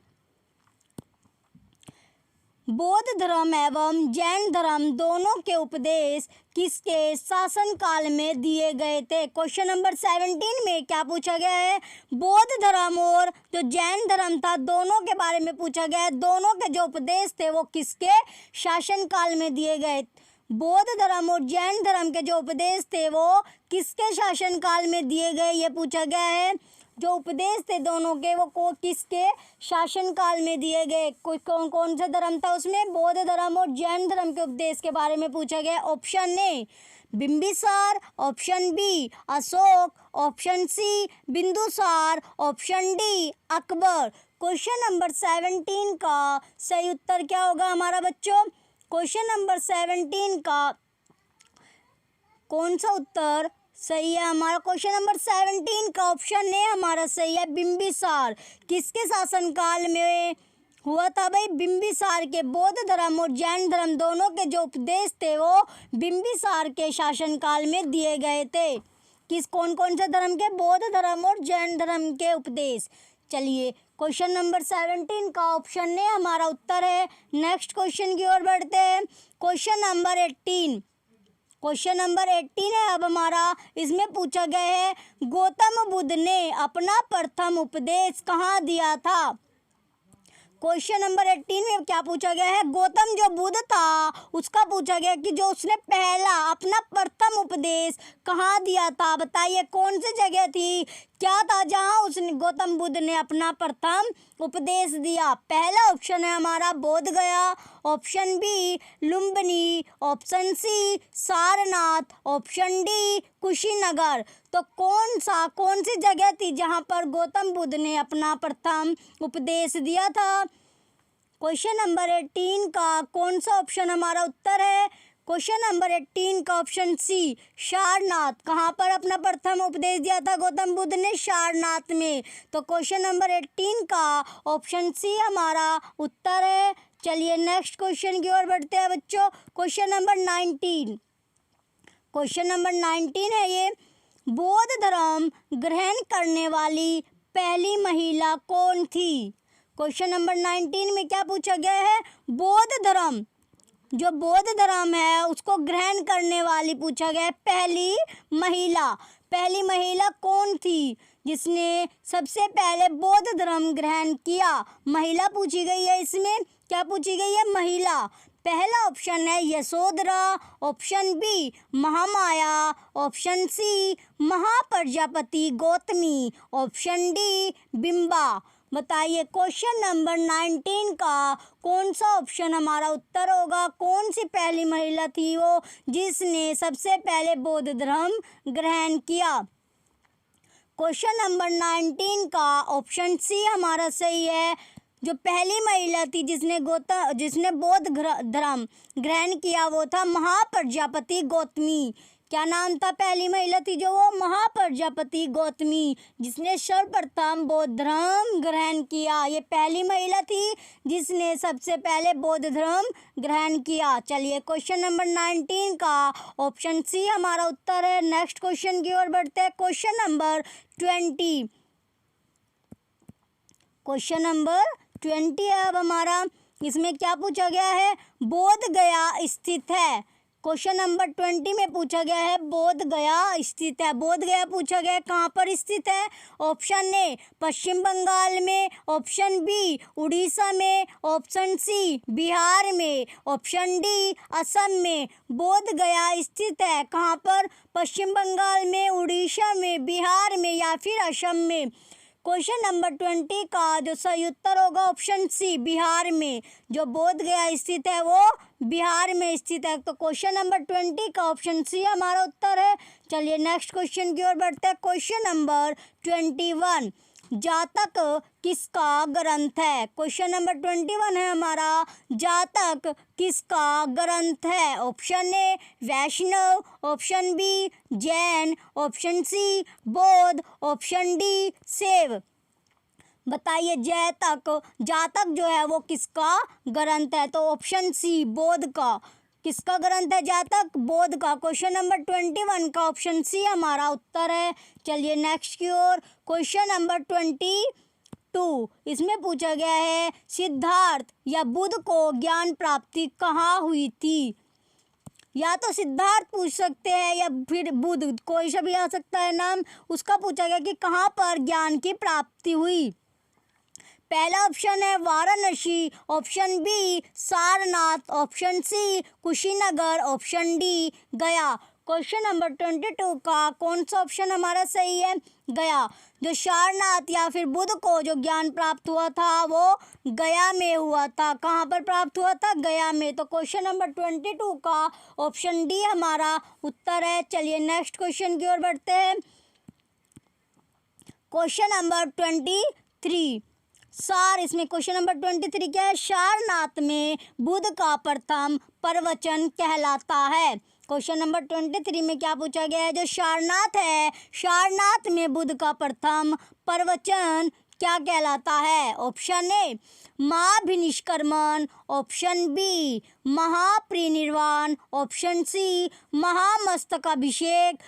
[SPEAKER 1] बौद्ध धर्म एवं जैन धर्म दोनों के उपदेश किसके शासनकाल में दिए गए थे। क्वेश्चन नंबर 17 में क्या पूछा गया है, बौद्ध धर्म और जो जैन धर्म था दोनों के बारे में पूछा गया है। दोनों के जो उपदेश थे वो किसके शासनकाल में दिए गए। बौद्ध धर्म और जैन धर्म के जो उपदेश थे वो किसके शासनकाल में दिए गए ये पूछा गया है। जो उपदेश थे दोनों के वो किसके शासनकाल में दिए गए। कौन कौन सा धर्म था उसमें, बौद्ध धर्म और जैन धर्म के उपदेश के बारे में पूछा गया। Option A Bimbisara, option B Ashoka, option C Bindusara, option D Akbar. Question number 17 का सही उत्तर क्या होगा हमारा बच्चों। क्वेश्चन नंबर 17 का कौन सा उत्तर सही है हमारा। क्वेश्चन नंबर 17 का ऑप्शन ए हमारा सही है, बिंबिसार। किसके शासनकाल में हुआ था भाई, बिंबिसार के। बौद्ध धर्म और जैन धर्म दोनों के जो उपदेश थे वो बिंबिसार के शासनकाल में दिए गए थे। किस कौन कौन से धर्म के, बौद्ध धर्म और जैन धर्म के उपदेश। चलिए क्वेश्चन नंबर 17 का ऑप्शन ए हमारा उत्तर है। नेक्स्ट क्वेश्चन की ओर बढ़ते हैं। क्वेश्चन नंबर 18, क्वेश्चन नंबर 18 है अब हमारा। इसमें पूछा गया है गौतम बुद्ध ने अपना प्रथम उपदेश कहाँ दिया था। क्वेश्चन नंबर 18 में क्या पूछा गया है, गौतम जो बुद्ध था उसका पूछा गया कि जो उसने पहला अपना प्रथम उपदेश कहाँ दिया था। बताइए कौन सी जगह थी, क्या था जहाँ उसने गौतम बुद्ध ने अपना प्रथम उपदेश दिया। पहला ऑप्शन है हमारा Bodh Gaya, option B Lumbini, option C Sarnath, option D Kushinagar. तो कौन सी जगह थी जहाँ पर गौतम बुद्ध ने अपना प्रथम उपदेश दिया था। क्वेश्चन नंबर 18 का कौन सा ऑप्शन हमारा उत्तर है। क्वेश्चन नंबर 18 का ऑप्शन सी सारनाथ। कहाँ पर अपना प्रथम उपदेश दिया था गौतम बुद्ध ने, सारनाथ में। तो क्वेश्चन नंबर 18 का ऑप्शन सी हमारा उत्तर है। चलिए नेक्स्ट क्वेश्चन की ओर बढ़ते हैं बच्चों। क्वेश्चन नंबर 19, क्वेश्चन नंबर 19 है ये, बौद्ध धर्म ग्रहण करने वाली पहली महिला कौन थी। क्वेश्चन नंबर 19 में क्या पूछा गया है, बौद्ध धर्म, जो बौद्ध धर्म है उसको ग्रहण करने वाली पूछा गया है पहली महिला। पहली महिला कौन थी जिसने सबसे पहले बौद्ध धर्म ग्रहण किया। महिला पूछी गई है, इसमें क्या पूछी गई है, महिला। पहला ऑप्शन है Yashodhara, option B Mahamaya, option C Mahaprajapati Gautami, option D Bimba. बताइए क्वेश्चन नंबर 19 का कौन सा ऑप्शन हमारा उत्तर होगा। कौन सी पहली महिला थी वो जिसने सबसे पहले बौद्ध धर्म ग्रहण किया। क्वेश्चन नंबर 19 का ऑप्शन सी हमारा सही है। जो पहली महिला थी जिसने बौद्ध धर्म ग्रहण किया वो था महाप्रजापति गौतमी। क्या नाम था पहली महिला थी जो, वो महाप्रजापति गौतमी, जिसने सर्वप्रथम बौद्ध धर्म ग्रहण किया। ये पहली महिला थी जिसने सबसे पहले बौद्ध धर्म ग्रहण किया। चलिए क्वेश्चन नंबर 19 का ऑप्शन सी हमारा उत्तर है। नेक्स्ट क्वेश्चन की ओर बढ़ते हैं। क्वेश्चन नंबर 20, क्वेश्चन नंबर 20 है अब हमारा। इसमें क्या पूछा गया है, बोध गया स्थित है। क्वेश्चन नंबर 20 में पूछा गया है बोध गया स्थित है। बोध गया पूछा गया है कहाँ पर स्थित है। ऑप्शन ए पश्चिम बंगाल में, ऑप्शन बी उड़ीसा में, ऑप्शन सी बिहार में, ऑप्शन डी असम में। बोध गया स्थित है कहाँ पर, पश्चिम बंगाल में, उड़ीसा में, बिहार में या फिर असम में। क्वेश्चन नंबर 20 का जो सही उत्तर होगा ऑप्शन सी बिहार में। जो बोध गया स्थित है वो बिहार में स्थित है। तो क्वेश्चन नंबर 20 का ऑप्शन सी हमारा उत्तर है। चलिए नेक्स्ट क्वेश्चन की ओर बढ़ते हैं। क्वेश्चन नंबर 21, जातक किसका ग्रंथ है। क्वेश्चन नंबर 21 है हमारा, जातक किसका ग्रंथ है। Option A Vaishnav, option B Jain, option C Bauddh, option D शैव। बताइए जातक जो है वो किसका ग्रंथ है। तो ऑप्शन सी बौद्ध का। किसका ग्रंथ है जातक, बौद्ध का। क्वेश्चन नंबर 21 का ऑप्शन सी हमारा उत्तर है। चलिए नेक्स्ट की ओर। क्वेश्चन नंबर 22, इसमें पूछा गया है सिद्धार्थ या बुद्ध को ज्ञान प्राप्ति कहाँ हुई थी। या तो सिद्धार्थ पूछ सकते हैं या फिर बुद्ध, कोई सा भी आ सकता है नाम। उसका पूछा गया कि कहाँ पर ज्ञान की प्राप्ति हुई। पहला ऑप्शन है Varanasi, option B Sarnath, option C Kushinagar, option D Gaya. Question number 22 का कौन सा ऑप्शन हमारा सही है, गया। जो सारनाथ या फिर बुद्ध को जो ज्ञान प्राप्त हुआ था वो गया में हुआ था। कहाँ पर प्राप्त हुआ था, गया में। तो क्वेश्चन नंबर 22 का ऑप्शन डी हमारा उत्तर है। चलिए नेक्स्ट क्वेश्चन की ओर बढ़ते हैं। क्वेश्चन नंबर 23, इसमें क्वेश्चन नंबर 23 क्या है, सारनाथ में बुद्ध का प्रथम प्रवचन कहलाता है। क्वेश्चन नंबर 23 में क्या पूछा गया है, जो सारनाथ है, सारनाथ में बुद्ध का प्रथम प्रवचन क्या कहलाता है। ऑप्शन ए महाभिनिष्क्रमण, ऑप्शन बी महापरिनिर्वाण, option C Mahamastakabhishek,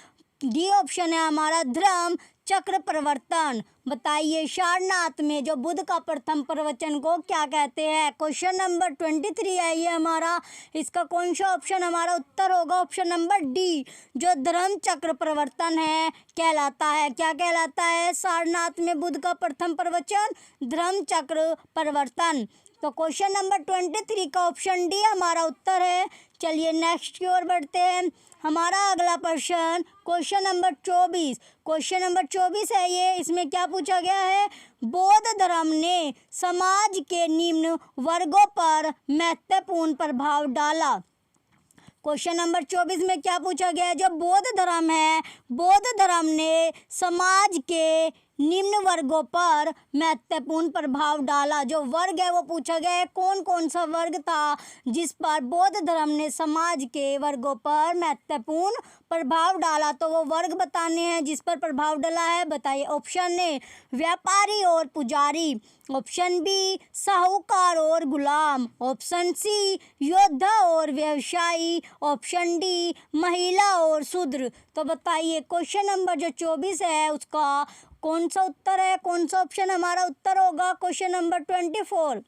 [SPEAKER 1] D option है हमारा धर्म चक्र प्रवर्तन। बताइए सारनाथ में जो बुद्ध का प्रथम प्रवचन को क्या कहते हैं। क्वेश्चन नंबर 23 है ये हमारा। इसका कौन सा ऑप्शन हमारा उत्तर होगा। ऑप्शन नंबर डी, जो धर्म चक्र प्रवर्तन है कहलाता है। क्या कहलाता है सारनाथ में बुद्ध का प्रथम प्रवचन। धर्म चक्र प्रवर्तन। तो क्वेश्चन नंबर 23 का ऑप्शन डी हमारा उत्तर है। चलिए नेक्स्ट की ओर बढ़ते हैं। हमारा अगला प्रश्न क्वेश्चन नंबर 24। क्वेश्चन नंबर 24 है ये। इसमें क्या पूछा गया है। बौद्ध धर्म ने समाज के निम्न वर्गों पर महत्वपूर्ण प्रभाव डाला। क्वेश्चन नंबर 24 में क्या पूछा गया है। जो बौद्ध धर्म है, बौद्ध धर्म ने समाज के निम्न वर्गों पर महत्वपूर्ण प्रभाव डाला। जो वर्ग है वो पूछा गया है कौन कौन सा वर्ग था जिस पर बौद्ध धर्म ने समाज के वर्गों पर महत्वपूर्ण प्रभाव डाला। तो वो वर्ग बताने हैं जिस पर प्रभाव डाला है। बताइए। ऑप्शन ए व्यापारी और पुजारी, ऑप्शन बी साहूकार और गुलाम, ऑप्शन सी योद्धा और व्यवसायी, ऑप्शन डी महिला और शूद्र। तो बताइए क्वेश्चन नंबर जो 24 है उसका कौन सा उत्तर है। कौन सा ऑप्शन हमारा उत्तर होगा। क्वेश्चन नंबर 24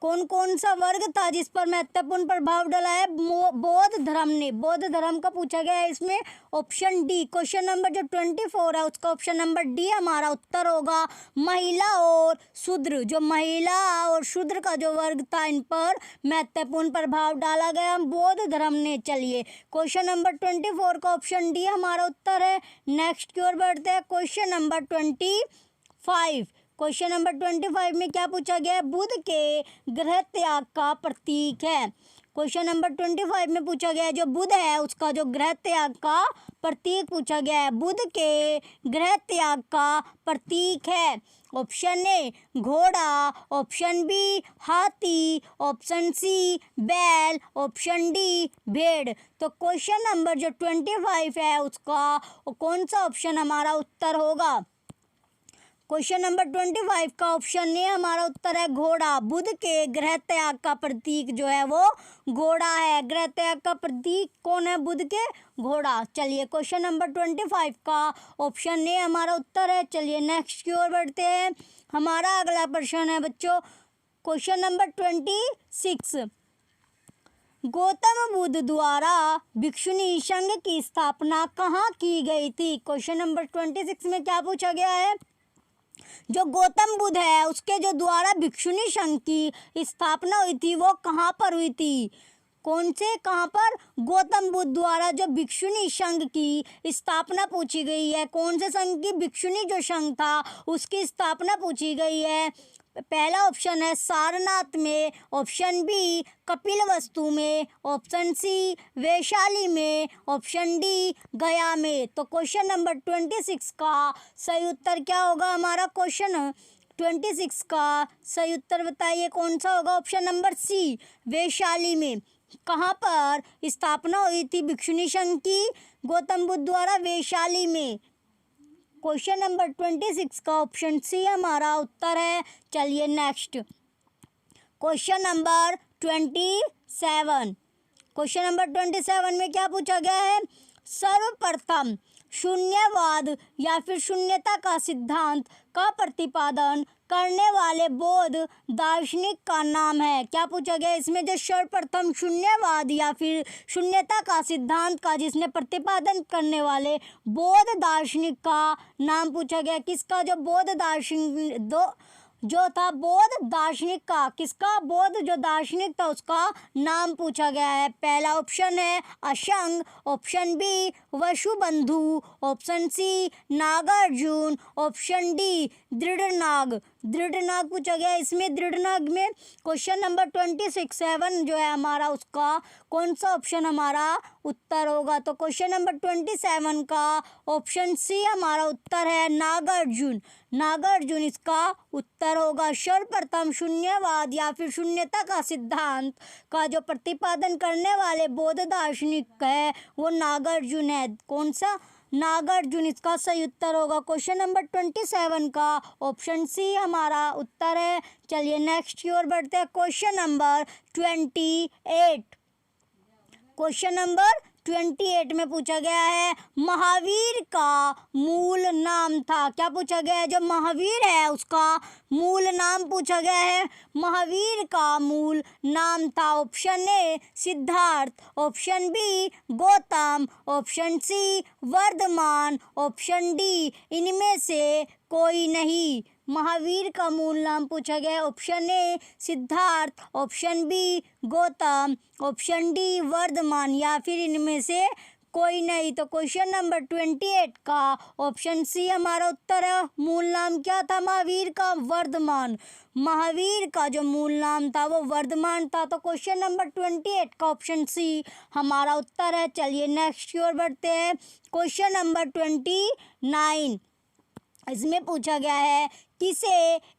[SPEAKER 1] कौन कौन सा वर्ग था जिस पर महत्वपूर्ण प्रभाव डाला है बौद्ध धर्म ने। बौद्ध धर्म का पूछा गया है इसमें ऑप्शन डी। क्वेश्चन नंबर जो 24 है उसका ऑप्शन नंबर डी हमारा उत्तर होगा। महिला और शूद्र, जो महिला और शूद्र का जो वर्ग था इन पर महत्वपूर्ण प्रभाव डाला गया बौद्ध धर्म ने। चलिए क्वेश्चन नंबर 24 का ऑप्शन डी हमारा उत्तर है। नेक्स्ट की ओर बढ़ते हैं। Question number 25। क्वेश्चन नंबर 25 में क्या पूछा गया है। बुद्ध के गृह त्याग का प्रतीक है। क्वेश्चन नंबर 25 में पूछा गया है जो बुद्ध है उसका जो गृह त्याग का प्रतीक पूछा गया है। बुद्ध के गृह त्याग का प्रतीक है। ऑप्शन ए घोड़ा, ऑप्शन बी हाथी, ऑप्शन सी बैल, ऑप्शन डी भेड़। तो क्वेश्चन नंबर जो 25 है उसका कौन सा ऑप्शन हमारा उत्तर होगा। क्वेश्चन नंबर 25 का ऑप्शन ए हमारा उत्तर है घोड़ा। बुद्ध के गृह त्याग का प्रतीक जो है वो घोड़ा है। गृह त्याग का प्रतीक कौन है बुद्ध के। घोड़ा। चलिए क्वेश्चन नंबर 25 का ऑप्शन ए हमारा उत्तर है। चलिए नेक्स्ट की ओर बढ़ते हैं। हमारा अगला प्रश्न है बच्चों क्वेश्चन नंबर 26। गौतम बुद्ध द्वारा भिक्षुणी संघ की स्थापना कहाँ की गई थी। क्वेश्चन नंबर 26 में क्या पूछा गया है। जो गौतम बुद्ध है उसके जो द्वारा भिक्षुणी संघ की स्थापना हुई थी वो कहाँ पर हुई थी। कौन से कहाँ पर। गौतम बुद्ध द्वारा जो भिक्षुणी संघ की स्थापना पूछी गई है। कौन से संघ की। भिक्षुणी जो संघ था उसकी स्थापना पूछी गई है। पहला ऑप्शन है सारनाथ में, ऑप्शन बी कपिलवस्तु में, ऑप्शन सी वैशाली में, ऑप्शन डी गया में। तो क्वेश्चन नंबर 26 का सही उत्तर क्या होगा हमारा। क्वेश्चन 26 का सही उत्तर बताइए कौन सा होगा। ऑप्शन नंबर सी वैशाली में। कहाँ पर स्थापना हुई थी भिक्षुणी संघ की। गौतम बुद्ध द्वारा वैशाली में। क्वेश्चन नंबर 26 का ऑप्शन सी हमारा उत्तर है। चलिए next question number 27। Question number 27 में क्या पूछा गया है। सर्वप्रथम शून्यवाद या फिर शून्यता का सिद्धांत का प्रतिपादन करने वाले बौद्ध दार्शनिक का नाम है। क्या पूछा गया इसमें। जो सर्वप्रथम शून्यवाद या फिर शून्यता का सिद्धांत का जिसने प्रतिपादन करने वाले बौद्ध दार्शनिक का नाम पूछा गया। किसका। जो बौद्ध दार्शनिक जो था बौद्ध दार्शनिक का। किसका। बौद्ध जो दार्शनिक था उसका नाम पूछा गया है। पहला ऑप्शन है Asang, option B Vasubandhu, option C Nagarjun, option D Dridhnag. Dridhnag पूछा गया इसमें। दृढ़नाग में क्वेश्चन नंबर 27 जो है हमारा उसका कौन सा ऑप्शन हमारा उत्तर होगा। तो क्वेश्चन नंबर 27 का ऑप्शन सी हमारा उत्तर है नागार्जुन। नागार्जुन इसका उत्तर होगा। सर्वप्रथम शून्यवाद या फिर शून्यता का सिद्धांत का जो प्रतिपादन करने वाले बौद्ध दार्शनिक है वो नागार्जुन है। कौन सा। नागार्जुन इसका सही उत्तर होगा। क्वेश्चन नंबर 27 का ऑप्शन सी हमारा उत्तर है। चलिए नेक्स्ट की ओर बढ़ते हैं। Question number 28। क्वेश्चन नंबर 28 में पूछा गया है महावीर का मूल नाम था। क्या पूछा गया है? जो महावीर है उसका मूल नाम पूछा गया है। महावीर का मूल नाम था। Option A Siddhartha, option B Gautam, option C Vardhaman, option D इनमें से कोई नहीं। महावीर का मूल नाम पूछा गया है। Option A Siddhartha, option B Gautam, option D Vardhaman या फिर इनमें से कोई नहीं। तो क्वेश्चन नंबर 28 का ऑप्शन सी हमारा उत्तर है। मूल नाम क्या था महावीर का? वर्धमान। महावीर का जो मूल नाम था वो वर्धमान था। तो क्वेश्चन नंबर 28 का ऑप्शन सी हमारा उत्तर है। चलिए नेक्स्ट की ओर बढ़ते हैं। क्वेश्चन नंबर 29 इसमें पूछा गया है किसे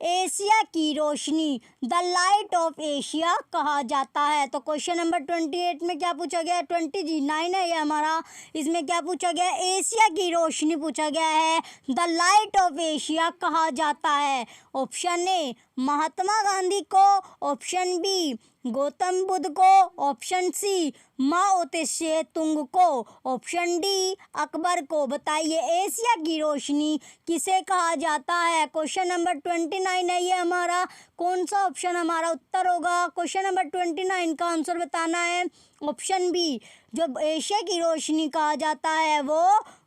[SPEAKER 1] एशिया की रोशनी द लाइट ऑफ एशिया कहा जाता है। तो क्वेश्चन नंबर 28 में क्या पूछा गया है? 29 है ये हमारा। इसमें क्या पूछा गया है? एशिया की रोशनी पूछा गया है। द लाइट ऑफ एशिया कहा जाता है। ऑप्शन ए महात्मा गांधी को, ऑप्शन बी गौतम बुद्ध को, ऑप्शन सी माओ त्से तुंग को, ऑप्शन डी अकबर को। बताइए एशिया की रोशनी किसे कहा जाता है? क्वेश्चन नंबर 29 है ये हमारा। कौन सा ऑप्शन हमारा उत्तर होगा? क्वेश्चन नंबर 29 का आंसर बताना है। ऑप्शन बी जो एशिया की रोशनी कहा जाता है वो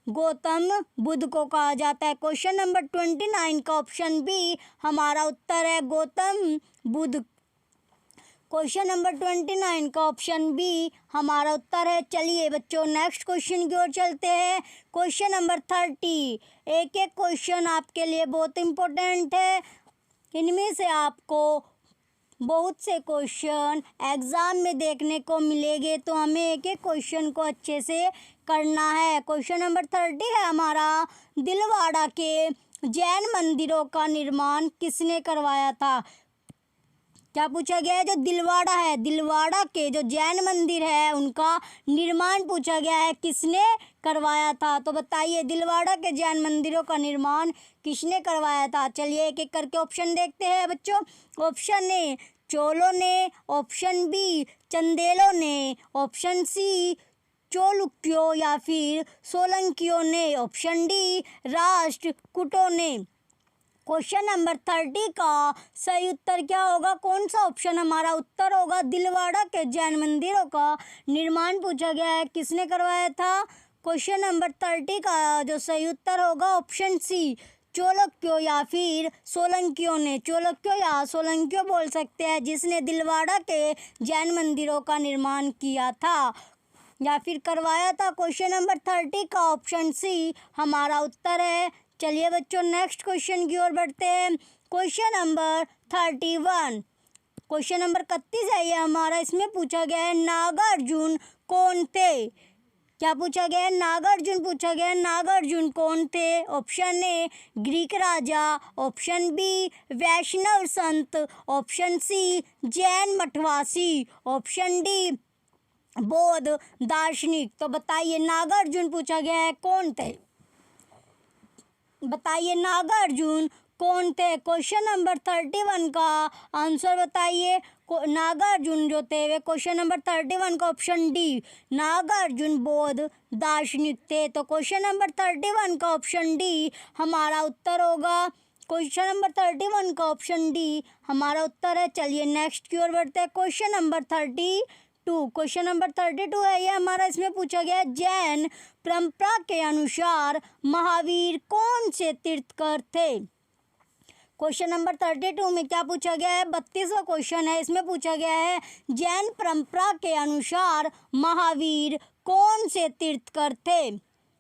[SPEAKER 1] गौतम बुद्ध को कहा जाता है। क्वेश्चन नंबर 29 का ऑप्शन बी हमारा उत्तर है गौतम बुद्ध। क्वेश्चन नंबर 29 का ऑप्शन बी हमारा उत्तर है। चलिए बच्चों नेक्स्ट क्वेश्चन की ओर चलते हैं। Question number 30। एक एक क्वेश्चन आपके लिए बहुत इम्पोर्टेंट है। इनमें से आपको बहुत से क्वेश्चन एग्ज़ाम में देखने को मिलेंगे, तो हमें एक एक क्वेश्चन को अच्छे से करना है। क्वेश्चन नंबर 30 है हमारा, दिलवाड़ा के जैन मंदिरों का निर्माण किसने करवाया था? क्या पूछा गया है? जो दिलवाड़ा है, दिलवाड़ा के जो जैन मंदिर है उनका निर्माण पूछा गया है किसने करवाया था। तो बताइए दिलवाड़ा के जैन मंदिरों का निर्माण किसने करवाया था? चलिए एक एक करके ऑप्शन देखते हैं बच्चों। ऑप्शन ए चोलों ने, ऑप्शन बी चंदेलों ने, ऑप्शन सी चालुक्यों या फिर सोलंकियों ने, ऑप्शन डी राष्ट्रकूटों ने। क्वेश्चन नंबर 30 का सही उत्तर क्या होगा? कौन सा ऑप्शन हमारा उत्तर होगा? दिलवाड़ा के जैन मंदिरों का निर्माण पूछा गया है किसने करवाया था? क्वेश्चन नंबर 30 का जो सही उत्तर होगा ऑप्शन सी चालुक्यों या फिर सोलंकियों ने। चालुक्यों या सोलंकियों बोल सकते हैं जिसने दिलवाड़ा के जैन मंदिरों का निर्माण किया था या फिर करवाया था। क्वेश्चन नंबर 30 का ऑप्शन सी हमारा उत्तर है। चलिए बच्चों नेक्स्ट क्वेश्चन की ओर बढ़ते हैं। Question number 31। क्वेश्चन नंबर 31 है ये हमारा। इसमें पूछा गया है नागार्जुन कौन थे? क्या पूछा गया है? नागार्जुन पूछा गया है। नागार्जुन कौन थे? ऑप्शन ए ग्रीक राजा, ऑप्शन बी वैष्णव संत, ऑप्शन सी जैन मठवासी, ऑप्शन डी बौद्ध दार्शनिक। तो बताइए नागार्जुन पूछा गया है कौन थे? बताइए नागार्जुन कौन थे? क्वेश्चन नंबर 31 का आंसर बताइए। नागार्जुन जो थे वे क्वेश्चन नंबर 31 का ऑप्शन डी नागार्जुन बौद्ध दार्शनिक थे। तो क्वेश्चन नंबर 31 का ऑप्शन डी हमारा उत्तर होगा। क्वेश्चन नंबर 31 का ऑप्शन डी हमारा उत्तर है। चलिए नेक्स्ट की ओर बढ़ते हैं। Question number 32। क्वेश्चन नंबर 32 है ये हमारा। इसमें पूछा गया है जैन परंपरा के अनुसार महावीर कौन से तीर्थकर थे? क्वेश्चन नंबर 32 में क्या पूछा गया है? 32वां क्वेश्चन है। इसमें पूछा गया है जैन परंपरा के अनुसार महावीर कौन से तीर्थकर थे?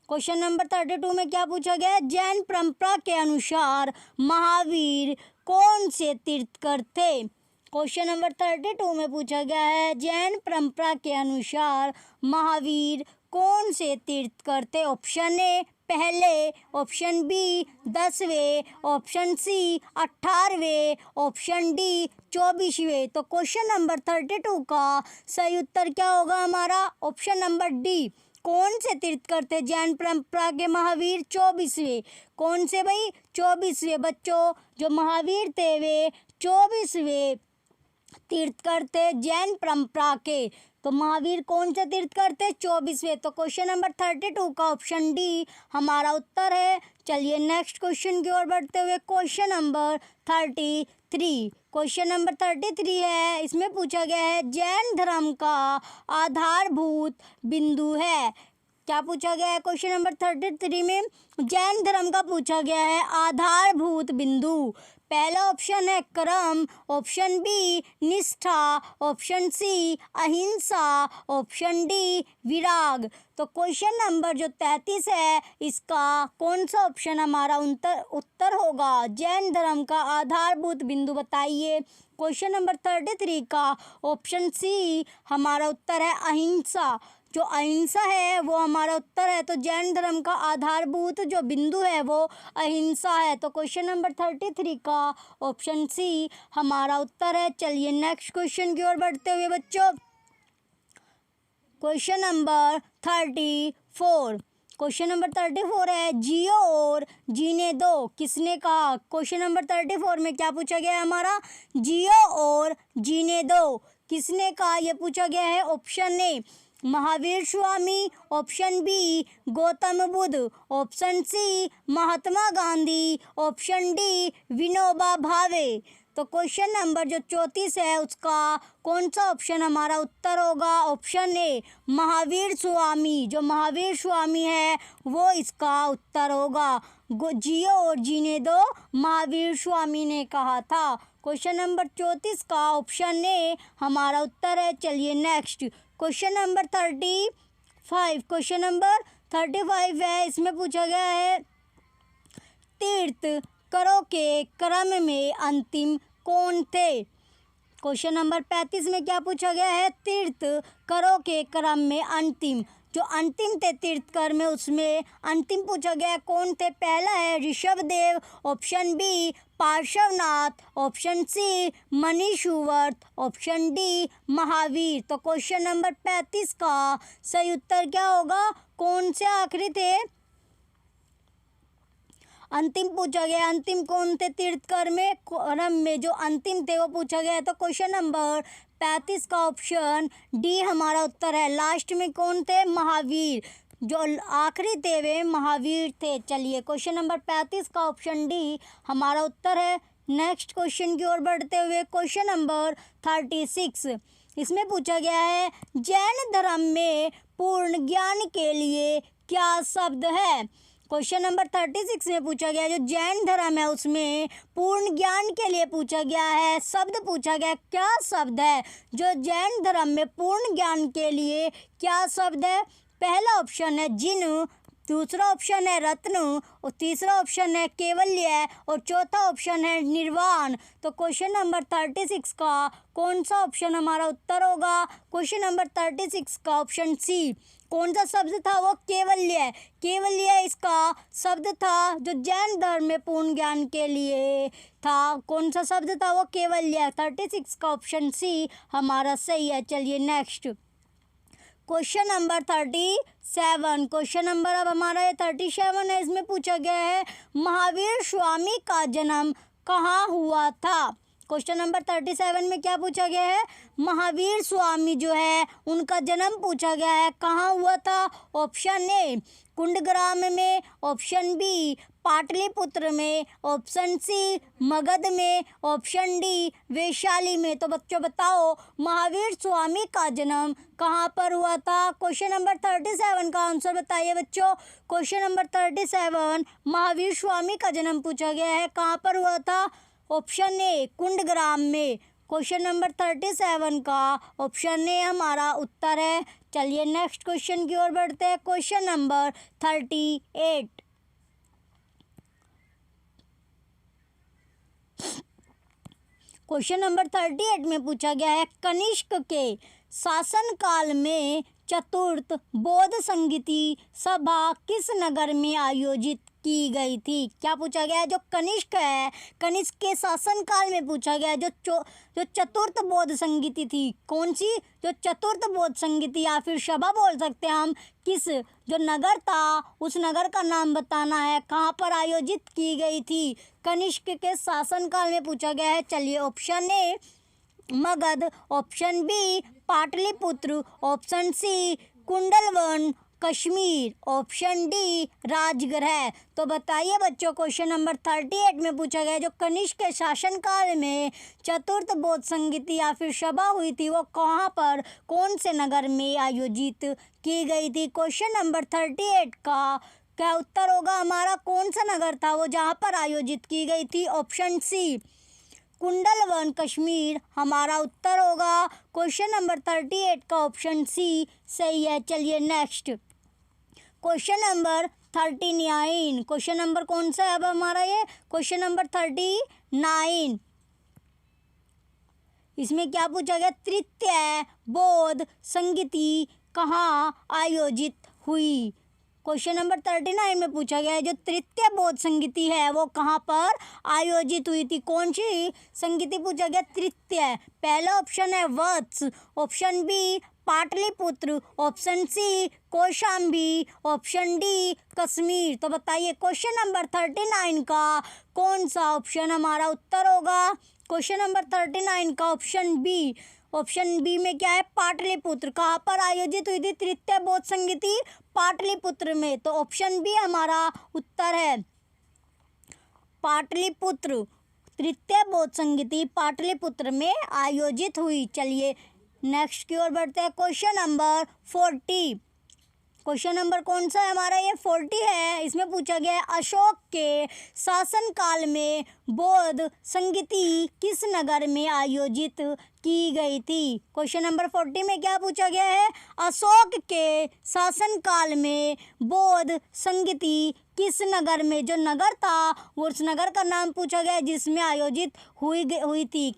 [SPEAKER 1] क्वेश्चन नंबर 32 में क्या पूछा गया है? जैन परंपरा के अनुसार महावीर कौन से तीर्थकर थे? क्वेश्चन नंबर 32 में पूछा गया है जैन परंपरा के अनुसार महावीर कौन से तीर्थकर थे? ऑप्शन ए पहले, ऑप्शन बी 10वें, ऑप्शन सी 18वें, ऑप्शन डी 24वें। तो क्वेश्चन नंबर 32 का सही उत्तर क्या होगा हमारा? Option number D. कौन से तीर्थकर थे जैन परंपरा के महावीर? 24वें। कौन से भाई? 24वें बच्चों। जो महावीर थे वे 24वें तीर्थकर थे जैन परंपरा के। तो महावीर कौन से तीर्थ करते? 24वें। तो क्वेश्चन नंबर 32 का ऑप्शन डी हमारा उत्तर है। चलिए नेक्स्ट क्वेश्चन की ओर बढ़ते हुए क्वेश्चन नंबर 33। क्वेश्चन नंबर 33 है, इसमें पूछा गया है जैन धर्म का आधारभूत बिंदु है। क्या पूछा गया है क्वेश्चन नंबर 33 में? जैन धर्म का पूछा गया है आधारभूत बिंदु। पहला ऑप्शन है कर्म, ऑप्शन बी निष्ठा, ऑप्शन सी अहिंसा, ऑप्शन डी विराग। तो क्वेश्चन नंबर जो 33 है, इसका कौन सा ऑप्शन हमारा उत्तर होगा? जैन धर्म का आधारभूत बिंदु बताइए। क्वेश्चन नंबर 33 का ऑप्शन सी हमारा उत्तर है अहिंसा। जो अहिंसा है वो हमारा उत्तर है। तो जैन धर्म का आधारभूत जो बिंदु है वो अहिंसा है। तो क्वेश्चन नंबर 33 का ऑप्शन सी हमारा उत्तर है। चलिए नेक्स्ट क्वेश्चन की ओर बढ़ते हुए बच्चों, क्वेश्चन नंबर 34। क्वेश्चन नंबर 34 है जियो और जीने दो किसने कहा? क्वेश्चन नंबर 34 में क्या पूछा गया है हमारा? जियो और जीने दो किसने कहा, यह पूछा गया है। Option A Mahavir Swami, option B Gautam Buddha, option C Mahatma Gandhi, option D Vinoba Bhave. तो क्वेश्चन नंबर जो 34 है उसका कौन सा ऑप्शन हमारा उत्तर होगा? ऑप्शन ए महावीर स्वामी। जो महावीर स्वामी है वो इसका उत्तर होगा। जियो और जीने दो महावीर स्वामी ने कहा था। क्वेश्चन नंबर 34 का ऑप्शन ए हमारा उत्तर है। चलिए next question number 35। Question number 35 है, इसमें पूछा गया है तीर्थ करों के क्रम में अंतिम कौन थे? क्वेश्चन नंबर 35 में क्या पूछा गया है? तीर्थ करों के क्रम में अंतिम, जो अंतिम थे तीर्थकर में उसमें अंतिम पूछा गया कौन थे? पहला है Rishabhdev, option B Parshvanath, option C Munisuvrat, option D Mahavir. तो क्वेश्चन नंबर 35 का सही उत्तर क्या होगा? कौन से आखिरी थे? अंतिम पूछा गया, अंतिम कौन थे तीर्थकर में क्रम में जो अंतिम थे वो पूछा गया। तो क्वेश्चन नंबर 35 का ऑप्शन डी हमारा उत्तर है। लास्ट में कौन थे? महावीर। जो आखिरी थे वे महावीर थे। चलिए क्वेश्चन नंबर 35 का ऑप्शन डी हमारा उत्तर है। नेक्स्ट क्वेश्चन की ओर बढ़ते हुए क्वेश्चन नंबर 36, इसमें पूछा गया है जैन धर्म में पूर्ण ज्ञान के लिए क्या शब्द है? क्वेश्चन नंबर 36 में पूछा गया जो जैन धर्म है उसमें पूर्ण ज्ञान के लिए पूछा गया है शब्द पूछा गया। क्या शब्द है जो जैन धर्म में पूर्ण ज्ञान के लिए क्या शब्द है? पहला ऑप्शन है जिन, दूसरा ऑप्शन है रत्न, और तीसरा ऑप्शन है केवल्य, और चौथा ऑप्शन है निर्वाण। तो क्वेश्चन नंबर 36 का कौन सा ऑप्शन हमारा उत्तर होगा? क्वेश्चन नंबर 36 का ऑप्शन सी। कौन सा शब्द था वो? केवल्य। केवल्य इसका शब्द था जो जैन धर्म में पूर्ण ज्ञान के लिए था। कौन सा शब्द था वो? केवल्य। 36 का ऑप्शन सी हमारा सही है। चलिए next question number 37। Question number अब हमारा 37 है, इसमें पूछा गया है महावीर स्वामी का जन्म कहाँ हुआ था? क्वेश्चन नंबर 37 में क्या पूछा गया है? महावीर स्वामी जो है उनका जन्म पूछा गया है, कहाँ हुआ था? ऑप्शन ए कुंडग्राम में, ऑप्शन बी पाटलिपुत्र में, ऑप्शन सी मगध में, ऑप्शन डी वैशाली में। तो बच्चों बताओ महावीर स्वामी का जन्म कहाँ पर हुआ था? क्वेश्चन नंबर 37 का आंसर बताइए बच्चों। क्वेश्चन नंबर 37 महावीर स्वामी का जन्म पूछा गया है, कहाँ पर हुआ था? ऑप्शन ए कुंडग्राम में। क्वेश्चन नंबर 37 का ऑप्शन ए हमारा उत्तर है। चलिए नेक्स्ट क्वेश्चन की ओर बढ़ते हैं। Question number 38। क्वेश्चन नंबर 38 में पूछा गया है कनिष्क के शासन काल में चतुर्थ बौद्ध संगीति सभा किस नगर में आयोजित की गई थी? क्या पूछा गया है? जो कनिष्क है, कनिष्क के शासन काल में पूछा गया है जो चतुर्थ बौद्ध संगीति थी। कौन सी? जो चतुर्थ बौद्ध संगीति या फिर सभा बोल सकते हैं हम। किस जो नगर था उस नगर का नाम बताना है, कहाँ पर आयोजित की गई थी? कनिष्क के शासन काल में पूछा गया है। चलिए option A Magadha, option B Pataliputra, option C Kundalvan Kashmir, option D Rajgriha. तो बताइए बच्चों, क्वेश्चन नंबर 38 में पूछा गया जो कनिष्क के शासनकाल में चतुर्थ बौद्ध संगीति या फिर सभा हुई थी वो कहाँ पर, कौन से नगर में आयोजित की गई थी। क्वेश्चन नंबर 38 का क्या उत्तर होगा हमारा, कौन सा नगर था वो जहाँ पर आयोजित की गई थी। ऑप्शन सी कुंडलवन कश्मीर हमारा उत्तर होगा। क्वेश्चन नंबर 38 का ऑप्शन सी सही है। चलिए next question number 39। Question number कौन सा है अब हमारा, ये क्वेश्चन नंबर 39। इसमें क्या पूछा गया, तृतीय बौद्ध संगीति कहाँ आयोजित हुई। क्वेश्चन नंबर 39 में पूछा गया है जो तृतीय बौद्ध संगीति है वो कहाँ पर आयोजित हुई थी, कौन सी संगीति पूछा गया, तृतीय। पहला ऑप्शन है Vatsa, option B Pataliputra, option C Kaushambi, option D Kashmir. तो बताइए क्वेश्चन नंबर 39 का कौन सा ऑप्शन हमारा उत्तर होगा। क्वेश्चन नंबर 39 का ऑप्शन बी, ऑप्शन बी में क्या है, पाटलिपुत्र। कहाँ पर आयोजित हुई थी तृतीय बौद्ध संगीति, पाटलिपुत्र में। तो ऑप्शन बी हमारा उत्तर है, पाटलिपुत्र। तृतीय बौद्ध संगीति पाटलिपुत्र में आयोजित हुई। चलिए नेक्स्ट की ओर बढ़ते हैं। Question number 40। क्वेश्चन नंबर कौन सा है हमारा, ये 40 है। इसमें पूछा गया है अशोक के शासनकाल में बौद्ध संगीति किस नगर में आयोजित की गई थी। क्वेश्चन नंबर 40 में क्या पूछा गया है, अशोक के शासनकाल में बौद्ध संगीति किस नगर में, जो नगर था वो उस नगर का नाम पूछा गया जिसमें आयोजित हुई थी।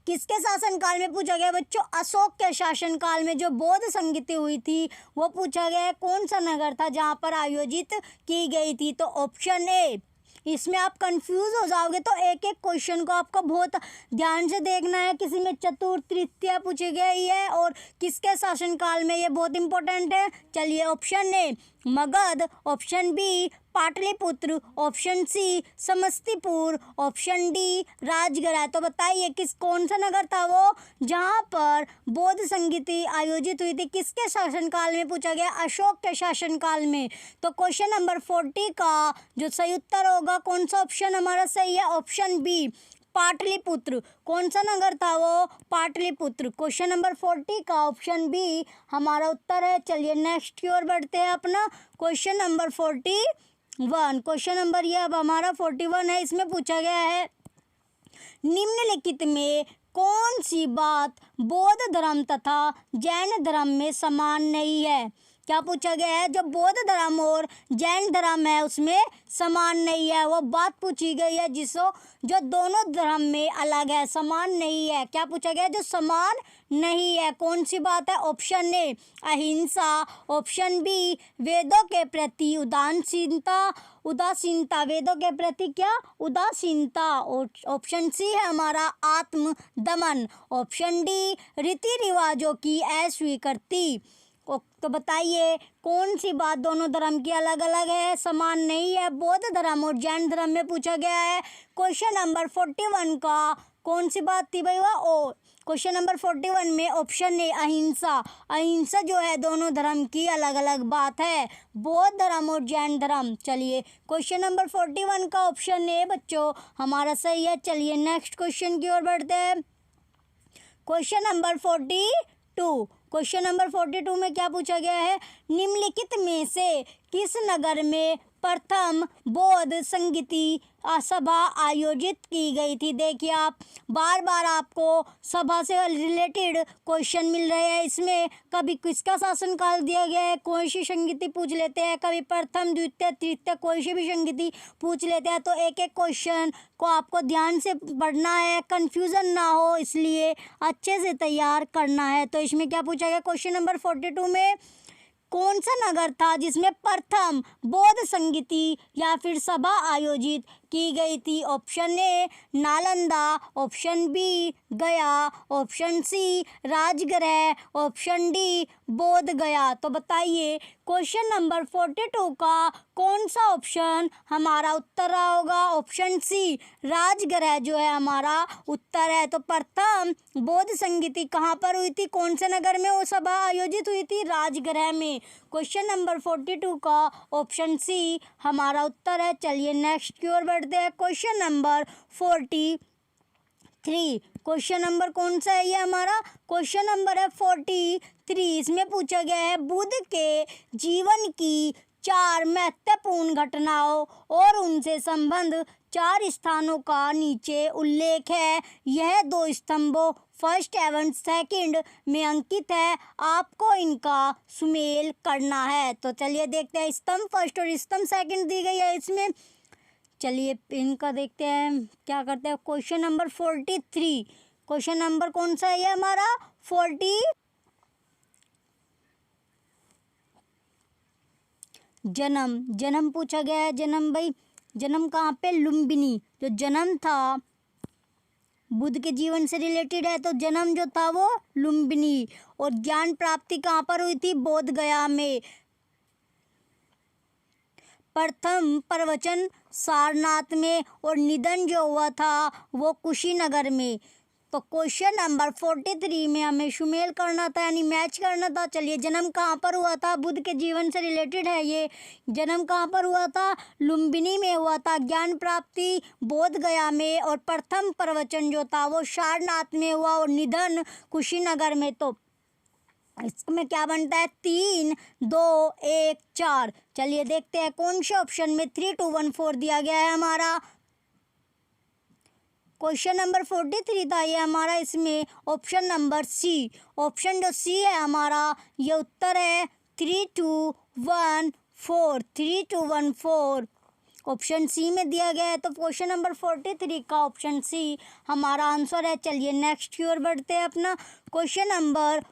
[SPEAKER 1] किसके शासनकाल में पूछा गया बच्चों, अशोक के शासनकाल में जो बौद्ध संगीति हुई थी वो पूछा गया है कौन सा नगर था जहाँ पर आयोजित की गई थी। तो ऑप्शन ए। इसमें आप कंफ्यूज हो जाओगे तो एक एक क्वेश्चन को आपको बहुत ध्यान से देखना है। किसी में चतुर्थ तृतीय पूछे गए है और किसके शासनकाल में, ये बहुत इंपॉर्टेंट है। चलिए option A Magadha, option B Pataliputra, option C Samastipur, option D Rajgriha. तो बताइए कौन सा नगर था वो जहाँ पर बौद्ध संगीति आयोजित हुई थी, किसके शासनकाल में पूछा गया, अशोक के शासनकाल में। तो क्वेश्चन नंबर 40 का जो सही उत्तर होगा, कौन सा ऑप्शन हमारा सही है, ऑप्शन बी पाटलिपुत्र। कौन सा नगर था वो, पाटलिपुत्र। क्वेश्चन नंबर 40 का ऑप्शन बी हमारा उत्तर है। चलिए नेक्स्ट की ओर बढ़ते हैं अपना क्वेश्चन नंबर 41। क्वेश्चन नंबर ये अब हमारा 41 है। इसमें पूछा गया है निम्नलिखित में कौन सी बात बौद्ध धर्म तथा जैन धर्म में समान नहीं है। क्या पूछा गया है, जो बौद्ध धर्म और जैन धर्म है उसमें समान नहीं है, वो बात पूछी गई है जो दोनों धर्म में अलग है, समान नहीं है। क्या पूछा गया है, जो समान नहीं है, कौन सी बात है। ऑप्शन ए अहिंसा, ऑप्शन बी वेदों के प्रति उदासीनता, वेदों के प्रति क्या, उदासीनता। ऑप्शन सी है हमारा आत्म दमन, ऑप्शन डी रीति रिवाजों की अस्वीकृति। तो बताइए कौन सी बात दोनों धर्म की अलग अलग है, समान नहीं है। बौद्ध धर्म और जैन धर्म में पूछा गया है। क्वेश्चन नंबर 41 का कौन सी बात थी भाई, वह क्वेश्चन नंबर 41 में ऑप्शन ए अहिंसा जो है दोनों धर्म की अलग अलग बात है, बौद्ध धर्म और जैन धर्म। चलिए क्वेश्चन नंबर 41 का ऑप्शन ए बच्चों हमारा सही है। चलिए नेक्स्ट क्वेश्चन की ओर बढ़ते हैं। Question number 42। क्वेश्चन नंबर 42 में क्या पूछा गया है, निम्नलिखित में से किस नगर में प्रथम बौद्ध संगीति सभा आयोजित की गई थी। देखिए आप बार बार आपको सभा से रिलेटेड क्वेश्चन मिल रहे हैं। इसमें कभी किसका शासनकाल दिया गया है, कोई सी संगीति पूछ लेते हैं, कभी प्रथम द्वितीय तृतीय कोई सी भी संगीति पूछ लेते हैं। तो एक एक क्वेश्चन को आपको ध्यान से पढ़ना है, कन्फ्यूज़न ना हो इसलिए अच्छे से तैयार करना है। तो इसमें क्या पूछा गया, क्वेश्चन नंबर 42 में कौन सा नगर था जिसमें प्रथम बौद्ध संगीति या फिर सभा आयोजित की गई थी? Option A Nalanda, option B Gaya, option C Rajgriha, option D Bodh Gaya. तो बताइए क्वेश्चन नंबर 42 का कौन सा ऑप्शन हमारा उत्तर होगा? ऑप्शन सी राजगृह जो है हमारा उत्तर है। तो प्रथम बौद्ध संगीति कहाँ पर हुई थी? कौन से नगर में वो सभा आयोजित हुई थी? राजगृह में। क्वेश्चन नंबर 42 का ऑप्शन सी हमारा उत्तर है। चलिए नेक्स्ट की ओर बढ़ते हैं। Question number 43। क्वेश्चन नंबर कौन सा है ये हमारा? क्वेश्चन नंबर है 43। इसमें पूछा गया है बुद्ध के जीवन की 4 महत्वपूर्ण घटनाओं और उनसे संबंध 4 स्थानों का नीचे उल्लेख है। यह 2 स्तंभों फर्स्ट एवं सेकंड में अंकित है। आपको इनका सुमेल करना है। तो चलिए देखते हैं, स्तंभ फर्स्ट और स्तंभ सेकंड दी गई है इसमें। चलिए इनका देखते हैं, क्या करते हैं। Question number 43। क्वेश्चन नंबर कौन सा है ये हमारा? 40। जन्म पूछा गया है। जन्म भाई, जन्म कहाँ पे? लुम्बिनी। जो जन्म था बुद्ध के जीवन से रिलेटेड है, तो जन्म जो था वो लुम्बिनी। और ज्ञान प्राप्ति कहाँ पर हुई थी? बोध गया में। प्रथम प्रवचन सारनाथ में और निधन जो हुआ था वो कुशीनगर में। तो क्वेश्चन नंबर 43 में हमें सुमेल करना था, यानी मैच करना था। चलिए जन्म कहाँ पर हुआ था? बुद्ध के जीवन से रिलेटेड है ये। जन्म कहाँ पर हुआ था? लुम्बिनी में हुआ था। ज्ञान प्राप्ति बोध गया में, और प्रथम प्रवचन जो था वो सारनाथ में हुआ, और निधन कुशीनगर में। तो इसमें क्या बनता है? 3 2 1 4। चलिए देखते हैं कौन से ऑप्शन में 3 2 1 4 दिया गया है हमारा। क्वेश्चन नंबर 43 था ये हमारा, इसमें ऑप्शन नंबर सी। ऑप्शन जो सी है हमारा, ये उत्तर है 3 2 1 4। 3 2 1 4 ऑप्शन सी में दिया गया है। तो क्वेश्चन नंबर 43 का ऑप्शन सी हमारा आंसर है। चलिए नेक्स्ट की ओर बढ़ते हैं अपना। Question number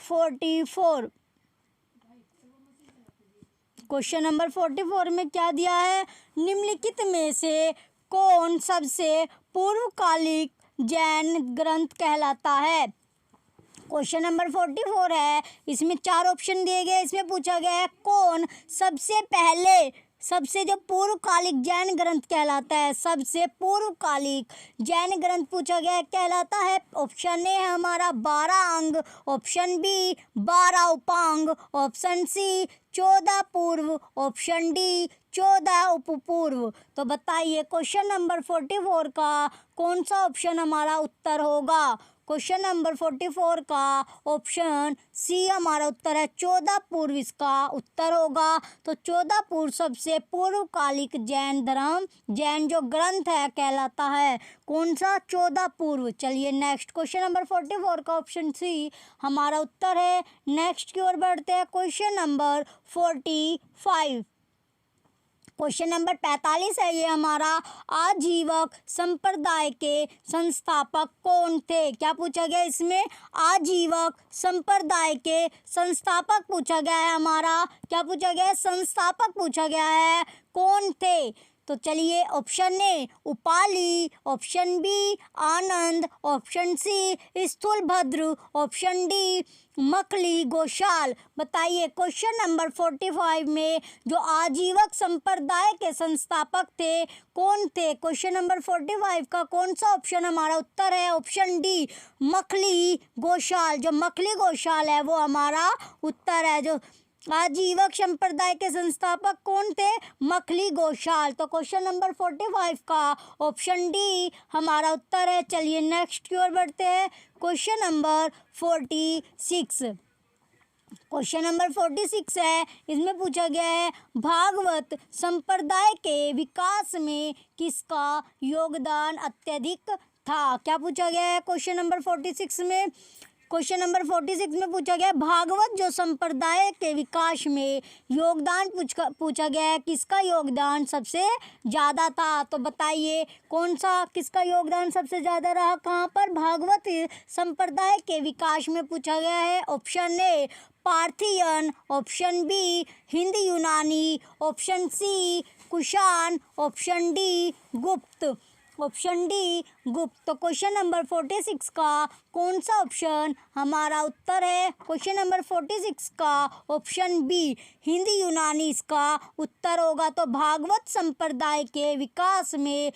[SPEAKER 1] 44। क्वेश्चन नंबर 44 में क्या दिया है? निम्नलिखित में से कौन सबसे पूर्वकालिक जैन ग्रंथ कहलाता है? क्वेश्चन नंबर 44 है, इसमें 4 ऑप्शन दिए गए। इसमें पूछा गया है कौन सबसे पहले, सबसे जो पूर्वकालिक जैन ग्रंथ कहलाता है, सबसे पूर्वकालिक जैन ग्रंथ पूछा गया है, कहलाता है। ऑप्शन ए है हमारा 12 अंग, ऑप्शन बी 12 उपांग, ऑप्शन सी 14 पूर्व, ऑप्शन डी 14 उपपूर्व। तो बताइए क्वेश्चन नंबर 44 का कौन सा ऑप्शन हमारा उत्तर होगा? क्वेश्चन नंबर 44 का ऑप्शन सी हमारा उत्तर है। 14 पूर्व इसका उत्तर होगा। तो 14 पूर्व सबसे पूर्वकालिक जैन धर्म, जैन जो ग्रंथ है कहलाता है। कौन सा? 14 पूर्व। चलिए नेक्स्ट, क्वेश्चन नंबर 44 का ऑप्शन सी हमारा उत्तर है। नेक्स्ट की ओर बढ़ते हैं। Question number 45। क्वेश्चन नंबर 45 है ये हमारा। आजीवक संप्रदाय के संस्थापक कौन थे? क्या पूछा गया इसमें? आजीवक संप्रदाय के संस्थापक पूछा गया है हमारा। क्या पूछा गया है? संस्थापक पूछा गया है। कौन थे? तो चलिए option A Upali, option B Ananda, option C Sthulabhadra, option D Makkhali Goshala. बताइए क्वेश्चन नंबर 45 में जो आजीवक संप्रदाय के संस्थापक थे कौन थे? क्वेश्चन नंबर 45 का कौन सा ऑप्शन हमारा उत्तर है? Option D Makkhali Goshal. जो मखली गोशाल है वो हमारा उत्तर है। जो आजीवक संप्रदाय के संस्थापक कौन थे? मखली गोशाल। तो क्वेश्चन नंबर 45 का ऑप्शन डी हमारा उत्तर है। चलिए नेक्स्ट की ओर बढ़ते हैं। Question number 46। क्वेश्चन नंबर 46 है, इसमें पूछा गया है भागवत संप्रदाय के विकास में किसका योगदान अत्यधिक था? क्या पूछा गया है क्वेश्चन नंबर 46 में? क्वेश्चन नंबर 46 में पूछा गया भागवत जो संप्रदाय के विकास में योगदान पूछा गया है, किसका योगदान सबसे ज़्यादा था? तो बताइए कौन सा, किसका योगदान सबसे ज़्यादा रहा? कहाँ पर? भागवत संप्रदाय के विकास में पूछा गया है। Option A Parthian, option B हिंद यूनानी, option C Kushan, option D Gupta, option D Gupta. तो क्वेश्चन नंबर 46 का कौन सा ऑप्शन हमारा उत्तर है? क्वेश्चन नंबर 46 का ऑप्शन बी हिंदी यूनानी इसका उत्तर होगा। तो भागवत संप्रदाय के विकास में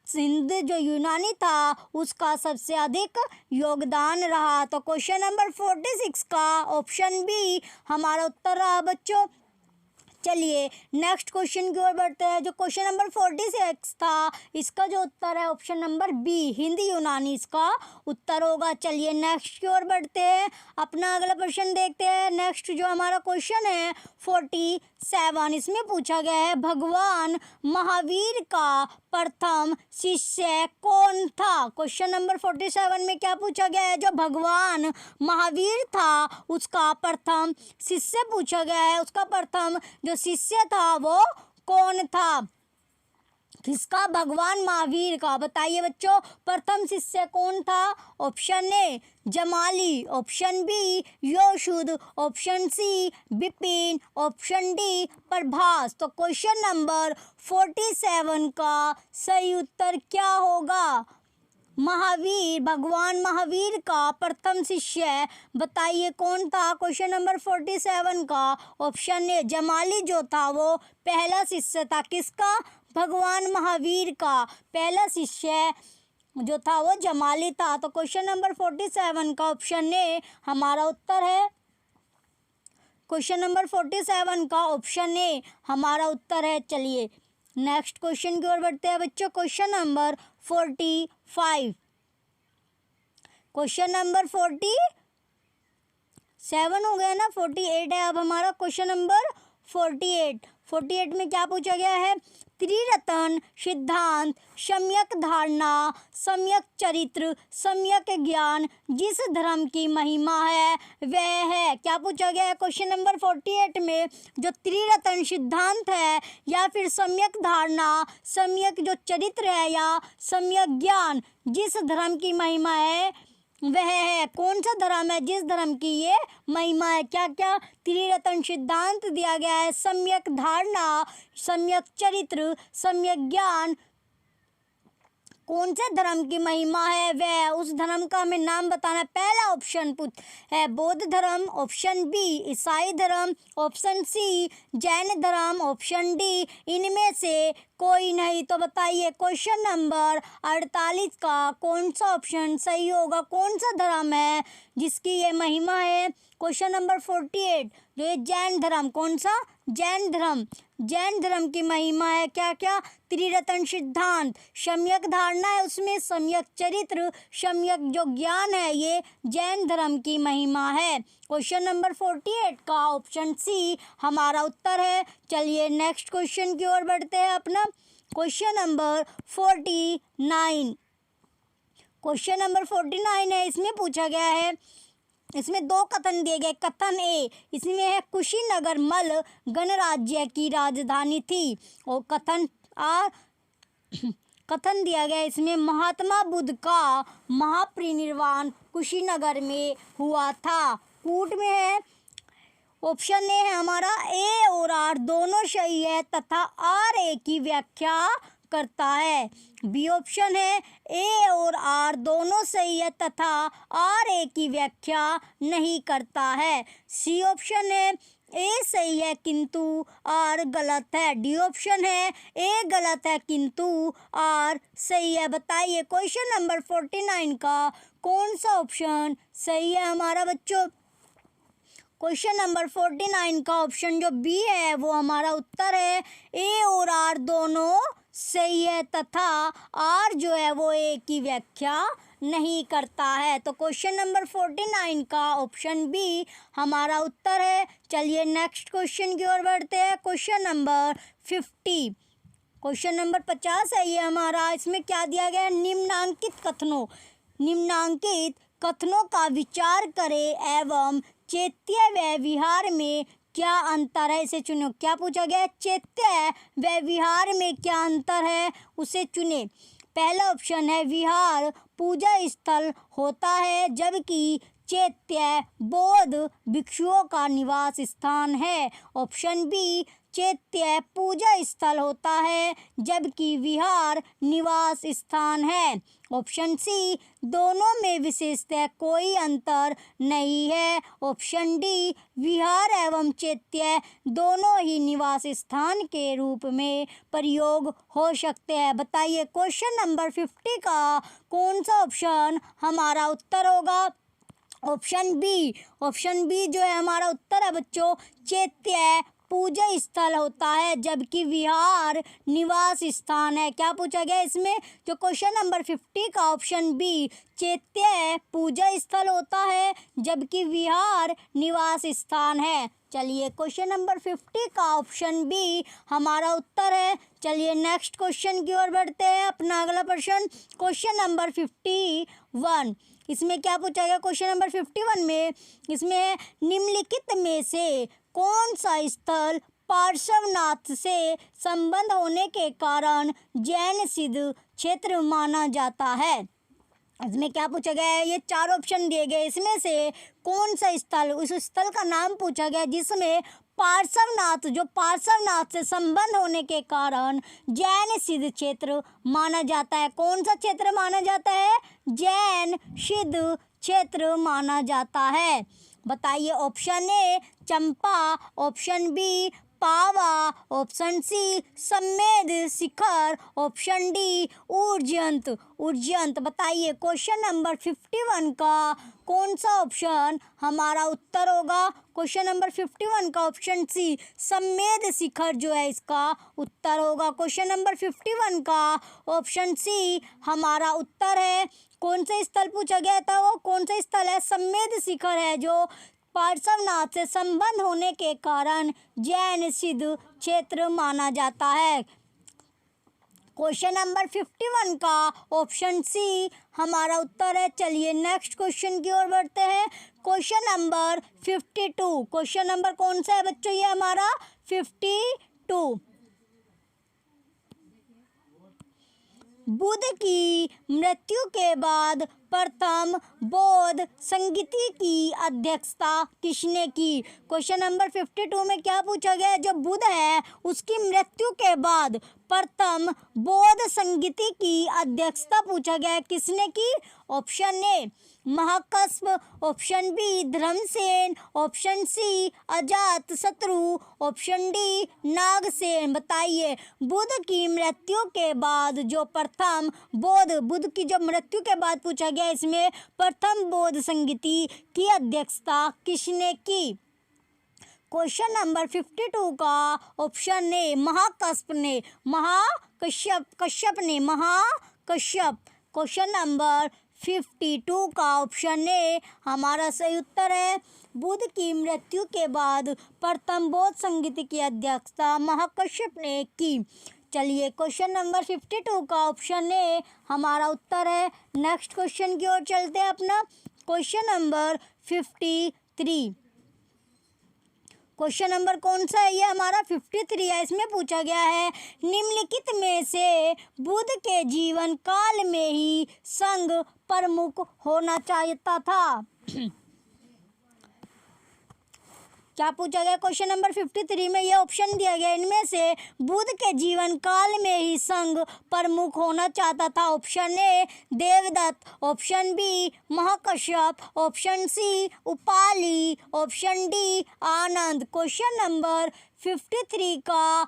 [SPEAKER 1] हिंद जो यूनानी था उसका सबसे अधिक योगदान रहा। तो क्वेश्चन नंबर 46 का ऑप्शन बी हमारा उत्तर रहा बच्चों। चलिए नेक्स्ट क्वेश्चन की ओर बढ़ते हैं। जो क्वेश्चन नंबर 46 था इसका जो उत्तर है ऑप्शन नंबर बी हिंदी यूनानी इसका उत्तर होगा। चलिए नेक्स्ट की ओर बढ़ते हैं, अपना अगला प्रश्न देखते हैं। नेक्स्ट जो हमारा क्वेश्चन है 47, इसमें पूछा गया है भगवान महावीर का प्रथम शिष्य कौन था? क्वेश्चन नंबर 47 में क्या पूछा गया है? जो भगवान महावीर था उसका प्रथम शिष्य पूछा गया है, उसका प्रथम जो शिष्य था वो कौन था? किसका? भगवान महावीर का। बताइए बच्चों प्रथम शिष्य कौन था? Option A Jamali, option B Yoshud, option C Vipin, option D Prabhas. तो क्वेश्चन नंबर 47 का सही उत्तर क्या होगा? महावीर, भगवान महावीर का प्रथम शिष्य बताइए कौन था? क्वेश्चन नंबर 47 का ऑप्शन ए जमाली जो था वो पहला शिष्य था। किसका? भगवान महावीर का पहला शिष्य जो था वो जमाली था। तो क्वेश्चन नंबर 47 का ऑप्शन ए हमारा उत्तर है। क्वेश्चन नंबर 47 का ऑप्शन ए हमारा उत्तर है। चलिए नेक्स्ट क्वेश्चन की ओर बढ़ते हैं बच्चों। क्वेश्चन नंबर 45, क्वेश्चन नंबर 47 हो गया ना, 48 है अब हमारा क्वेश्चन नंबर 48 में क्या पूछा गया है? त्रिरत्न सिद्धांत, सम्यक धारणा, सम्यक चरित्र, सम्यक ज्ञान जिस धर्म की महिमा है वह है। क्या पूछा गया है क्वेश्चन नंबर 48 में? जो त्रिरत्न सिद्धांत है या फिर सम्यक धारणा, सम्यक जो चरित्र है या सम्यक ज्ञान जिस धर्म की महिमा है वह है। कौन सा धर्म है जिस धर्म की ये महिमा है? क्या क्या? त्रिरत्न सिद्धांत दिया गया है, सम्यक धारणा, सम्यक चरित्र, सम्यक ज्ञान कौन से धर्म की महिमा है वह, उस धर्म का हमें नाम बताना है। पहला ऑप्शन है बौद्ध धर्म, ऑप्शन बी ईसाई धर्म, ऑप्शन सी जैन धर्म, ऑप्शन डी इनमें से कोई नहीं। तो बताइए क्वेश्चन नंबर 48 का कौन सा ऑप्शन सही होगा? कौन सा धर्म है जिसकी ये महिमा है? क्वेश्चन नंबर 48 जो ये जैन धर्म, कौन सा? जैन धर्म। जैन धर्म की महिमा है क्या क्या? त्रिरत्न सिद्धांत, सम्यक धारणा है उसमें, सम्यक चरित्र, सम्यक जो ज्ञान है ये जैन धर्म की महिमा है। क्वेश्चन नंबर 48 का ऑप्शन सी हमारा उत्तर है। चलिए नेक्स्ट क्वेश्चन की ओर बढ़ते हैं अपना। क्वेश्चन नंबर 49, क्वेश्चन नंबर 49 है, इसमें पूछा गया है, इसमें दो कथन दिए गए। कथन ए इसमें है कुशीनगर मल गणराज्य की राजधानी थी, और कथन दिया गया इसमें महात्मा बुद्ध का महापरिनिर्वाण कुशीनगर में हुआ था। कूट में है। ऑप्शन ए है हमारा ए और आर दोनों सही है तथा आर ए की व्याख्या करता है। बी ऑप्शन है ए और आर दोनों सही है तथा आर ए की व्याख्या नहीं करता है। सी ऑप्शन है ए सही है किंतु आर गलत है। डी ऑप्शन है ए गलत है किंतु आर सही है। बताइए क्वेश्चन नंबर 49 का कौन सा ऑप्शन सही है हमारा बच्चों? क्वेश्चन नंबर 49 का ऑप्शन जो बी है वो हमारा उत्तर है। ए और आर दोनों सही है तथा आर जो है वो ए की व्याख्या नहीं करता है। तो क्वेश्चन नंबर 49 का ऑप्शन बी हमारा उत्तर है। चलिए नेक्स्ट क्वेश्चन की ओर बढ़ते हैं। क्वेश्चन नंबर 50, क्वेश्चन नंबर 50 है ये हमारा। इसमें क्या दिया गया है? निम्नांकित कथनों का विचार करें एवं चैत्य व विहार में क्या अंतर है इसे चुनो। क्या पूछा गया है? चैत्य व विहार में क्या अंतर है उसे चुने। पहला ऑप्शन है विहार पूजा स्थल होता है जबकि चैत्य बौद्ध भिक्षुओं का निवास स्थान है। ऑप्शन बी, चैत्य पूजा स्थल होता है जबकि विहार निवास स्थान है। ऑप्शन सी, दोनों में विशेषतः कोई अंतर नहीं है। ऑप्शन डी, विहार एवं चैत्य दोनों ही निवास स्थान के रूप में प्रयोग हो सकते हैं। बताइए क्वेश्चन नंबर 50 का कौन सा ऑप्शन हमारा उत्तर होगा? ऑप्शन बी जो है हमारा उत्तर है बच्चों, चैत्य पूजा स्थल होता है जबकि विहार निवास स्थान है। क्या पूछा गया इसमें? जो क्वेश्चन नंबर 50 का ऑप्शन बी, चैत्य पूजा स्थल होता है जबकि विहार निवास स्थान है। चलिए क्वेश्चन नंबर 50 का ऑप्शन बी हमारा उत्तर है। चलिए नेक्स्ट क्वेश्चन की ओर बढ़ते हैं। अपना अगला प्रश्न क्वेश्चन नंबर 51, इसमें क्या पूछा गया? क्वेश्चन नंबर 51 में इसमें निम्नलिखित में से कौन सा स्थल पार्श्वनाथ से संबंध होने के कारण जैन सिद्ध क्षेत्र माना जाता है? इसमें क्या पूछा गया है? ये 4 ऑप्शन दिए गए, इसमें से कौन सा स्थल, उस स्थल का नाम पूछा गया जिसमें पार्श्वनाथ से संबंध होने के कारण जैन सिद्ध क्षेत्र माना जाता है। कौन सा क्षेत्र माना जाता है? जैन सिद्ध क्षेत्र माना जाता है। बताइए option A Champa, option B Pava, option C Sammed Shikhar, option D Ujjain. बताइए क्वेश्चन नंबर 51 का कौन सा ऑप्शन हमारा उत्तर होगा? क्वेश्चन नंबर 51 का ऑप्शन सी समेध शिखर जो है इसका उत्तर होगा। क्वेश्चन नंबर 51 का ऑप्शन सी हमारा उत्तर है। कौन सा स्थल पूछा गया था? वो कौन सा स्थल है? समेध शिखर है जो पार्श्वनाथ से संबंध होने के कारण जैन सिद्ध क्षेत्र माना जाता है। क्वेश्चन नंबर 51 का ऑप्शन सी हमारा उत्तर है। चलिए नेक्स्ट क्वेश्चन की ओर बढ़ते हैं। क्वेश्चन नंबर 52, क्वेश्चन नंबर कौन सा है बच्चों? ये हमारा 52। बुद्ध की मृत्यु के बाद प्रथम बौद्ध संगीति की अध्यक्षता किसने की? क्वेश्चन नंबर 52 में क्या पूछा गया है? जो बुद्ध है उसकी मृत्यु के बाद प्रथम बौद्ध संगीति की अध्यक्षता पूछा गया है, किसने की? Option A Mahakashyap, option B Dharmasen, option C Ajatshatru, option D Nagasena. बताइए बुद्ध की मृत्यु के बाद जो प्रथम बुद्ध की जो मृत्यु के बाद पूछा गया, इसमें प्रथम बौद्ध संगीति की अध्यक्षता किसने की? क्वेश्चन नंबर 52 का option A Mahakashyap. Question number 52 का ऑप्शन ए हमारा सही उत्तर है। बुद्ध की मृत्यु के बाद प्रथम बौद्ध संगीति की अध्यक्षता महाकश्यप ने की। चलिए क्वेश्चन नंबर 52 का ऑप्शन ए हमारा उत्तर है। नेक्स्ट क्वेश्चन की ओर चलते हैं। अपना क्वेश्चन नंबर 53, क्वेश्चन नंबर कौन सा है? ये हमारा 53 है। इसमें पूछा गया है निम्नलिखित में से बुद्ध के जीवन काल में ही संघ प्रमुख होना चाहता था। क्या पूछा गया? क्वेश्चन नंबर 53 में ये ऑप्शन दिया गया, इनमें से बुद्ध के जीवन काल में ही संघ प्रमुख होना चाहता था। Option A Devadatta, option B Mahakashyap, option C Upali, option D Ananda. Question number 53 का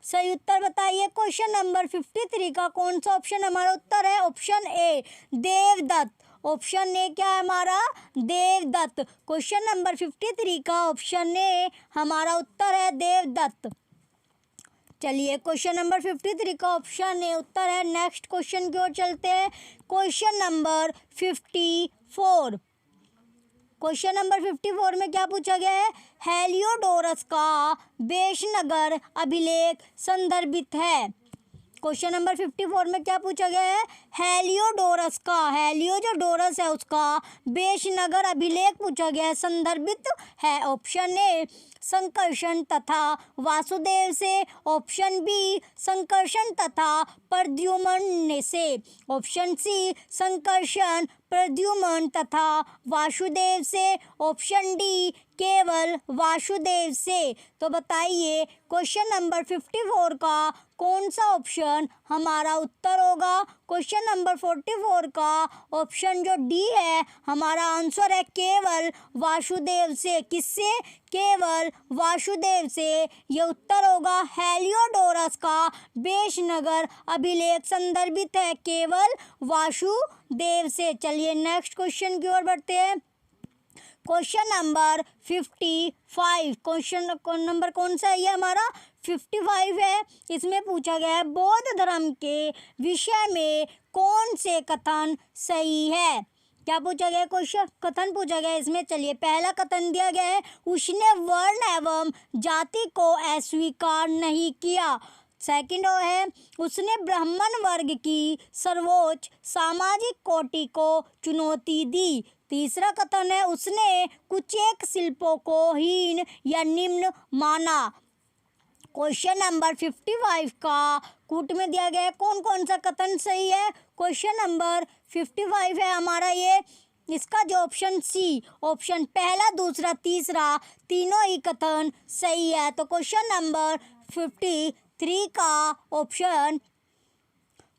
[SPEAKER 1] सही उत्तर बताइए। क्वेश्चन नंबर 53 का कौन सा ऑप्शन हमारा उत्तर है? Option A Devadatta. Option A क्या है हमारा? देवदत्त। क्वेश्चन नंबर 53 का ऑप्शन ए हमारा उत्तर है देवदत्त। चलिए क्वेश्चन नंबर 53 का ऑप्शन ए उत्तर है। नेक्स्ट क्वेश्चन की ओर चलते हैं। क्वेश्चन नंबर 54, क्वेश्चन नंबर 54 में क्या पूछा गया है? हेलियोडोरस का वेशनगर अभिलेख संदर्भित है। क्वेश्चन नंबर 54 में क्या पूछा गया है? हेलियोडोरस का, हेलियो जो डोरस है उसका वेशनगर अभिलेख पूछा गया है, संदर्भित है। ऑप्शन ए संकर्षण तथा वासुदेव से, ऑप्शन बी संकर्षण तथा प्रद्युम्न से, ऑप्शन सी संकर्षण प्रद्युम्न तथा वासुदेव से, ऑप्शन डी केवल वासुदेव से। तो बताइए क्वेश्चन नंबर 54 का कौन सा ऑप्शन हमारा उत्तर होगा। क्वेश्चन नंबर 44 का ऑप्शन जो डी है हमारा आंसर है केवल वासुदेव से। किससे? केवल वासुदेव से ये उत्तर होगा। हेलियोडोरस का बेशनगर अभिलेख संदर्भित है केवल वासुदेव से। चलिए नेक्स्ट क्वेश्चन की ओर बढ़ते हैं। क्वेश्चन नंबर 55, क्वेश्चन नंबर कौन सा है ये हमारा 55 है। इसमें पूछा गया है बौद्ध धर्म के विषय में कौन से कथन सही है। क्या पूछा गया क्वेश्चन? कथन पूछा गया इसमें। चलिए पहला कथन दिया गया है उसने वर्ण एवं जाति को अस्वीकार नहीं किया। सेकंड है उसने ब्राह्मण वर्ग की सर्वोच्च सामाजिक कोटि को चुनौती दी। तीसरा कथन है उसने कुचेक शिल्पों को हीन या निम्न माना। क्वेश्चन नंबर 55 का कूट में दिया गया है कौन कौन सा कथन सही है। क्वेश्चन नंबर 55 है हमारा ये, इसका जो ऑप्शन सी, ऑप्शन पहला दूसरा तीसरा तीनों ही कथन सही है। तो क्वेश्चन नंबर 53 का ऑप्शन,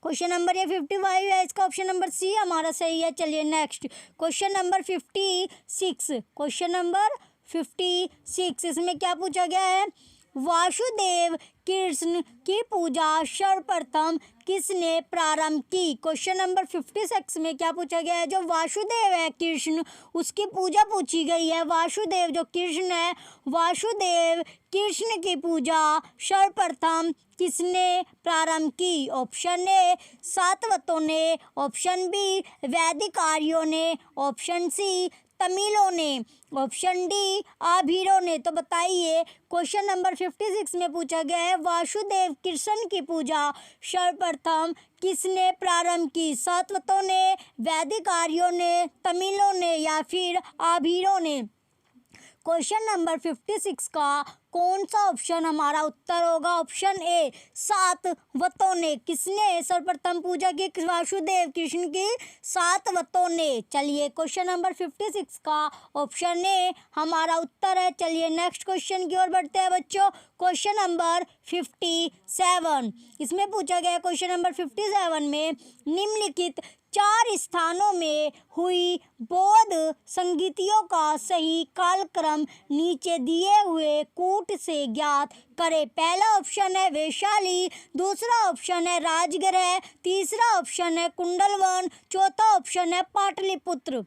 [SPEAKER 1] क्वेश्चन नंबर ये 55 है, इसका ऑप्शन नंबर सी हमारा सही है। चलिए next question number 56, question number 56 इसमें क्या पूछा गया है वासुदेव कृष्ण की पूजा सर्वप्रथम किसने प्रारंभ की। क्वेश्चन नंबर 56 में क्या पूछा गया है जो वासुदेव है कृष्ण उसकी पूजा पूछी गई है। वासुदेव जो कृष्ण है, वासुदेव कृष्ण की पूजा सर्वप्रथम किसने प्रारंभ की। ऑप्शन ए सातवतों ने, ऑप्शन बी वैदिक आर्यों ने, ऑप्शन सी तमिलों ने, ऑप्शन डी आभीरों ने। तो बताइए क्वेश्चन नंबर 56 में पूछा गया है वासुदेव कृष्ण की पूजा सर्वप्रथम किसने प्रारंभ की। सातवतों ने, वैदिक आर्यों ने, तमिलों ने या फिर आभीरों ने। क्वेश्चन नंबर 56 का कौन सा ऑप्शन हमारा उत्तर होगा। ऑप्शन ए सातवतों ने। किसने सर्वप्रथम पूजा की वासुदेव कृष्ण की? सातवतों ने। चलिए क्वेश्चन नंबर 56 का ऑप्शन ए हमारा उत्तर है। चलिए नेक्स्ट क्वेश्चन की ओर बढ़ते हैं बच्चों। क्वेश्चन नंबर 57 इसमें पूछा गया क्वेश्चन नंबर 57 में निम्नलिखित 4 स्थानों में हुई बौद्ध संगीतियों का सही कालक्रम नीचे दिए हुए कूट से ज्ञात करें। पहला ऑप्शन है वैशाली, दूसरा ऑप्शन है राजगृह, तीसरा ऑप्शन है कुंडलवन, चौथा ऑप्शन है पाटलिपुत्र।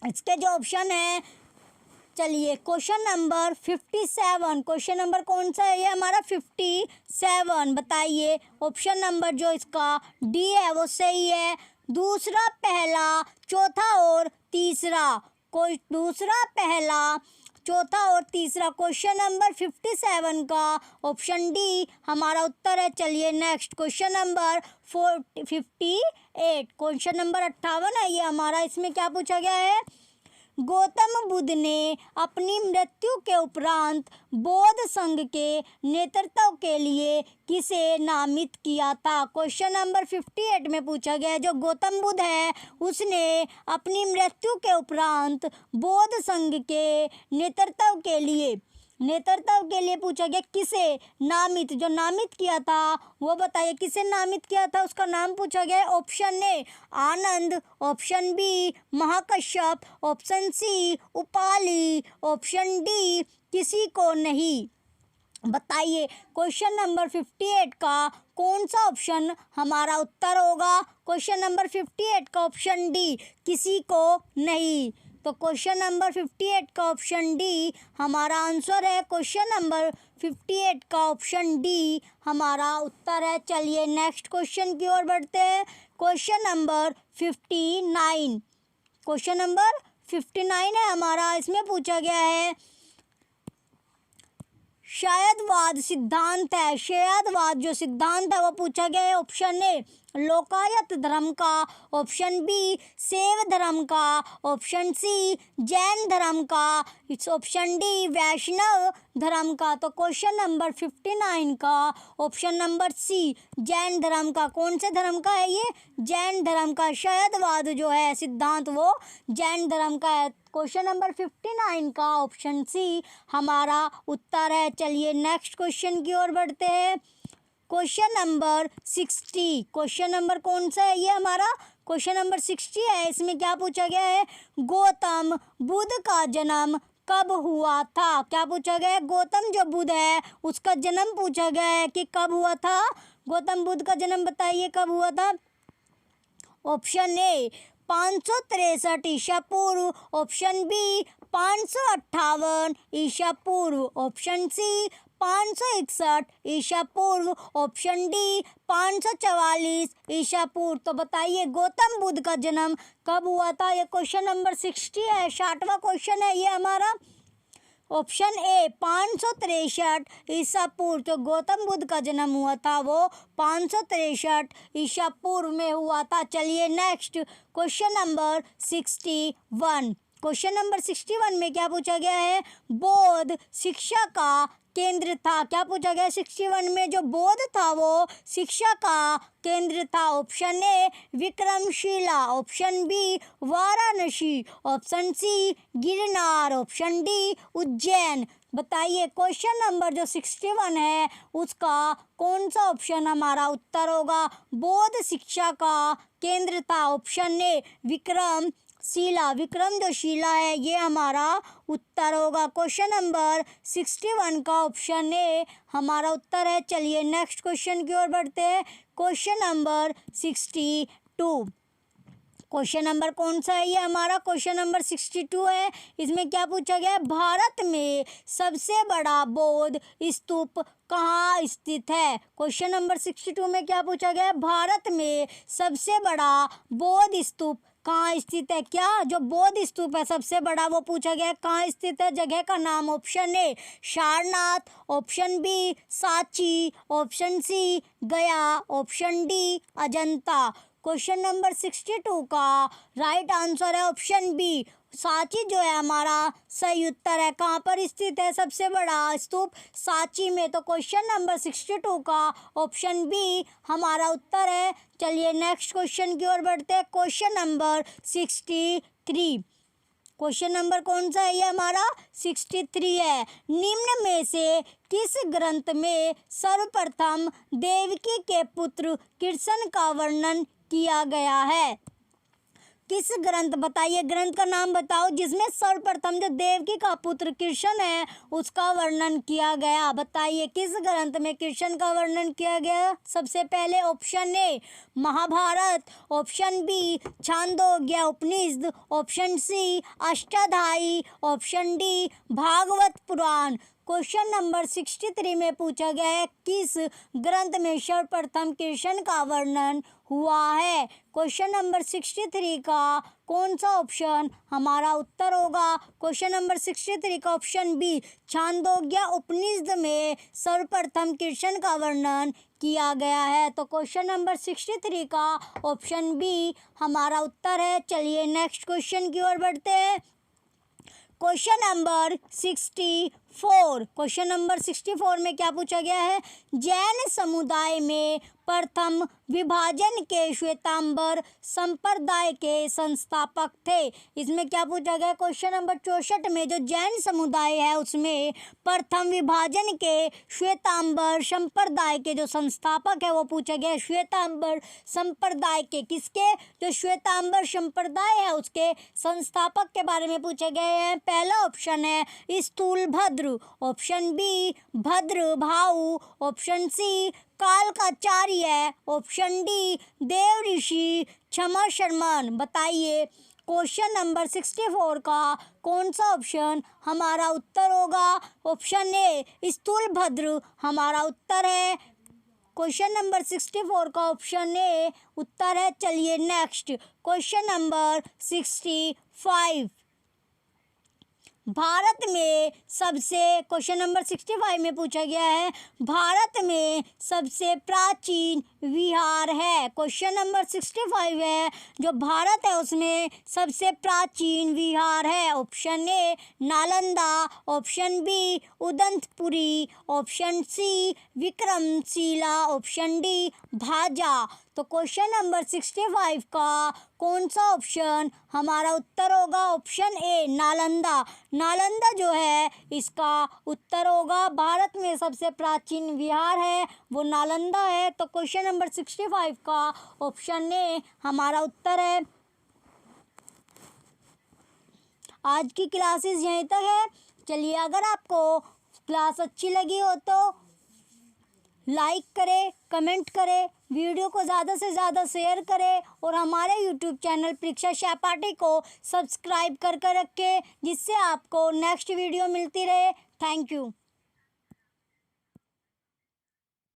[SPEAKER 1] इसके जो ऑप्शन है, चलिए क्वेश्चन नंबर 57, क्वेश्चन नंबर कौन सा है ये हमारा 57। बताइए ऑप्शन नंबर जो इसका डी है वो सही है। दूसरा, पहला, चौथा और तीसरा, कोई दूसरा, पहला, चौथा और तीसरा। क्वेश्चन नंबर 57 का ऑप्शन डी हमारा उत्तर है। चलिए next question number 58, question number 58 है ये हमारा। इसमें क्या पूछा गया है गौतम बुद्ध ने अपनी मृत्यु के उपरांत बौद्ध संघ के नेतृत्व के लिए किसे नामित किया था। क्वेश्चन नंबर 58 में पूछा गया है जो गौतम बुद्ध है उसने अपनी मृत्यु के उपरांत बौद्ध संघ के नेतृत्व के लिए पूछा गया किसे नामित, जो नामित किया था वो बताइए किसे नामित किया था, उसका नाम पूछा गया। Option A Ananda, option B Mahakashyap, option C Upali, option D किसी को नहीं। बताइए क्वेश्चन नंबर 58 का कौन सा ऑप्शन हमारा उत्तर होगा। क्वेश्चन नंबर 58 का ऑप्शन डी किसी को नहीं। तो क्वेश्चन नंबर 58 का ऑप्शन डी हमारा आंसर है। क्वेश्चन नंबर 58 का ऑप्शन डी हमारा उत्तर है। चलिए नेक्स्ट क्वेश्चन की ओर बढ़ते हैं। क्वेश्चन नंबर 59, क्वेश्चन नंबर 59 है हमारा। इसमें पूछा गया है शायदवाद सिद्धांत है, शायदवाद जो सिद्धांत है वो पूछा गया है। ऑप्शन ए लोकायत धर्म का, ऑप्शन बी शैव धर्म का, ऑप्शन सी जैन धर्म का, ऑप्शन डी वैष्णव धर्म का। तो क्वेश्चन नंबर 59 का ऑप्शन नंबर सी जैन धर्म का। कौन से धर्म का है ये? जैन धर्म का। शयदवाद जो है सिद्धांत वो जैन धर्म का है। क्वेश्चन नंबर 59 का ऑप्शन सी हमारा उत्तर है। चलिए नेक्स्ट क्वेश्चन की ओर बढ़ते हैं। Question number 60। क्वेश्चन नंबर कौन सा है ये हमारा? क्वेश्चन नंबर 60 है। इसमें क्या पूछा गया है? गौतम बुद्ध का जन्म कब हुआ था? क्या पूछा गया है? गौतम जो बुद्ध है उसका जन्म पूछा गया है कि कब हुआ था। गौतम बुद्ध का जन्म बताइए कब हुआ था। ऑप्शन ए 563 ईसा पूर्व, ऑप्शन बी 558 ईसा पूर्व, ऑप्शन सी 561 ईसा पूर्व, ऑप्शन डी 544 ईसा पूर्व। तो बताइए गौतम बुद्ध का जन्म कब हुआ था? ये क्वेश्चन नंबर 60 है। 60वां क्वेश्चन है ये हमारा। ऑप्शन ए 563 ईसा पूर्व। तो गौतम बुद्ध का जन्म हुआ था वो 563 ईसा पूर्व में हुआ था। चलिए next question number 61। Question number 61 में क्या पूछा गया है? बौद्ध शिक्षा का केंद्र था। क्या पूछा गया? 61 में जो बौद्ध था वो शिक्षा का केंद्र था। Option A Vikramshila, option B Varanasi, option C Girnar, option D Ujjain. बताइए क्वेश्चन नंबर जो 61 है उसका कौन सा ऑप्शन हमारा उत्तर होगा? बौद्ध शिक्षा का केंद्र था। ऑप्शन ए विक्रम शिला, विक्रम जो शिला है ये हमारा उत्तर होगा। क्वेश्चन नंबर 61 का ऑप्शन ए हमारा उत्तर है। चलिए नेक्स्ट क्वेश्चन की ओर बढ़ते हैं। Question number 62। क्वेश्चन नंबर कौन सा है ये हमारा? क्वेश्चन नंबर 62 है। इसमें क्या पूछा गया है? भारत में सबसे बड़ा बौद्ध स्तूप कहाँ स्थित है? क्वेश्चन नंबर 62 में क्या पूछा गया है? भारत में सबसे बड़ा बौद्ध स्तूप कहाँ स्थित है? क्या जो बौद्ध स्तूप है सबसे बड़ा वो पूछा गया है कहाँ स्थित है? जगह का नाम option A Sarnath, option B Sanchi, option C Gaya, option D Ajanta. Question number 62 का राइट आंसर है ऑप्शन बी सांची जो है हमारा सही उत्तर है। कहाँ पर स्थित है सबसे बड़ा स्तूप? सांची में। तो क्वेश्चन नंबर 62 का ऑप्शन बी हमारा उत्तर है। चलिए नेक्स्ट क्वेश्चन की ओर बढ़ते हैं। Question number 63। क्वेश्चन नंबर कौन सा है ये हमारा? 63 है। निम्न में से किस ग्रंथ में सर्वप्रथम देवकी के पुत्र कृष्ण का वर्णन किया गया है? किस ग्रंथ? बताइए ग्रंथ का नाम बताओ जिसमें सर्वप्रथम जो देवकी का पुत्र कृष्ण है उसका वर्णन किया गया। बताइए किस ग्रंथ में कृष्ण का वर्णन किया गया? सबसे पहले option A Mahabharata, option B Chandogya Upanishad, option C Ashtadhyayi, option D Bhagavata Purana. Question number 63 में पूछा गया है किस ग्रंथ में सर्वप्रथम कृष्ण का वर्णन हुआ है? क्वेश्चन नंबर 63 का कौन सा ऑप्शन हमारा उत्तर होगा? क्वेश्चन नंबर 63 का ऑप्शन बी छांदोग्य उपनिषद में सर्वप्रथम कृष्ण का वर्णन किया गया है। तो क्वेश्चन नंबर 63 का ऑप्शन बी हमारा उत्तर है। चलिए नेक्स्ट क्वेश्चन की ओर बढ़ते हैं। Question number 64। क्वेश्चन नंबर 64 में क्या पूछा गया है? जैन समुदाय में प्रथम विभाजन के श्वेतांबर संप्रदाय के संस्थापक थे। इसमें क्या पूछा गया? क्वेश्चन नंबर 64 में जो जैन समुदाय है उसमें प्रथम विभाजन के श्वेतांबर संप्रदाय के जो संस्थापक है वो पूछा गया। श्वेतांबर संप्रदाय के किसके? जो श्वेतांबर संप्रदाय है उसके संस्थापक के बारे में पूछे गए हैं। पहला ऑप्शन है स्थूलभद्र, ऑप्शन बी भद्र भाऊ, option C Kalakacharya, option D देव ऋषि क्षमा शर्मन। बताइए क्वेश्चन नंबर 64 का कौन सा ऑप्शन हमारा उत्तर होगा? ऑप्शन ए स्थूलभद्र हमारा उत्तर है। क्वेश्चन नंबर 64 का ऑप्शन ए उत्तर है। चलिए नेक्स्ट क्वेश्चन नंबर 65। भारत में सबसे, क्वेश्चन नंबर 65 में पूछा गया है, भारत में सबसे प्राचीन विहार है। क्वेश्चन नंबर 65 है, जो भारत है उसमें सबसे प्राचीन विहार है। Option A Nalanda, option B Udantapuri, option C Vikramshila, option D Bhaja. तो क्वेश्चन नंबर 65 का कौन सा ऑप्शन हमारा उत्तर होगा? Option A Nalanda. नालंदा जो है इसका उत्तर होगा। भारत में सबसे प्राचीन विहार है वो नालंदा है। तो क्वेश्चन नंबर 65 का ऑप्शन ए हमारा उत्तर है। आज की क्लासेस यहीं तक है। चलिए, अगर आपको क्लास अच्छी लगी हो तो लाइक करें, कमेंट करें, वीडियो को ज़्यादा से ज़्यादा शेयर करें और हमारे यूट्यूब चैनल परीक्षा सहपाठी को सब्सक्राइब कर रखें, जिससे आपको नेक्स्ट वीडियो मिलती रहे। Thank you.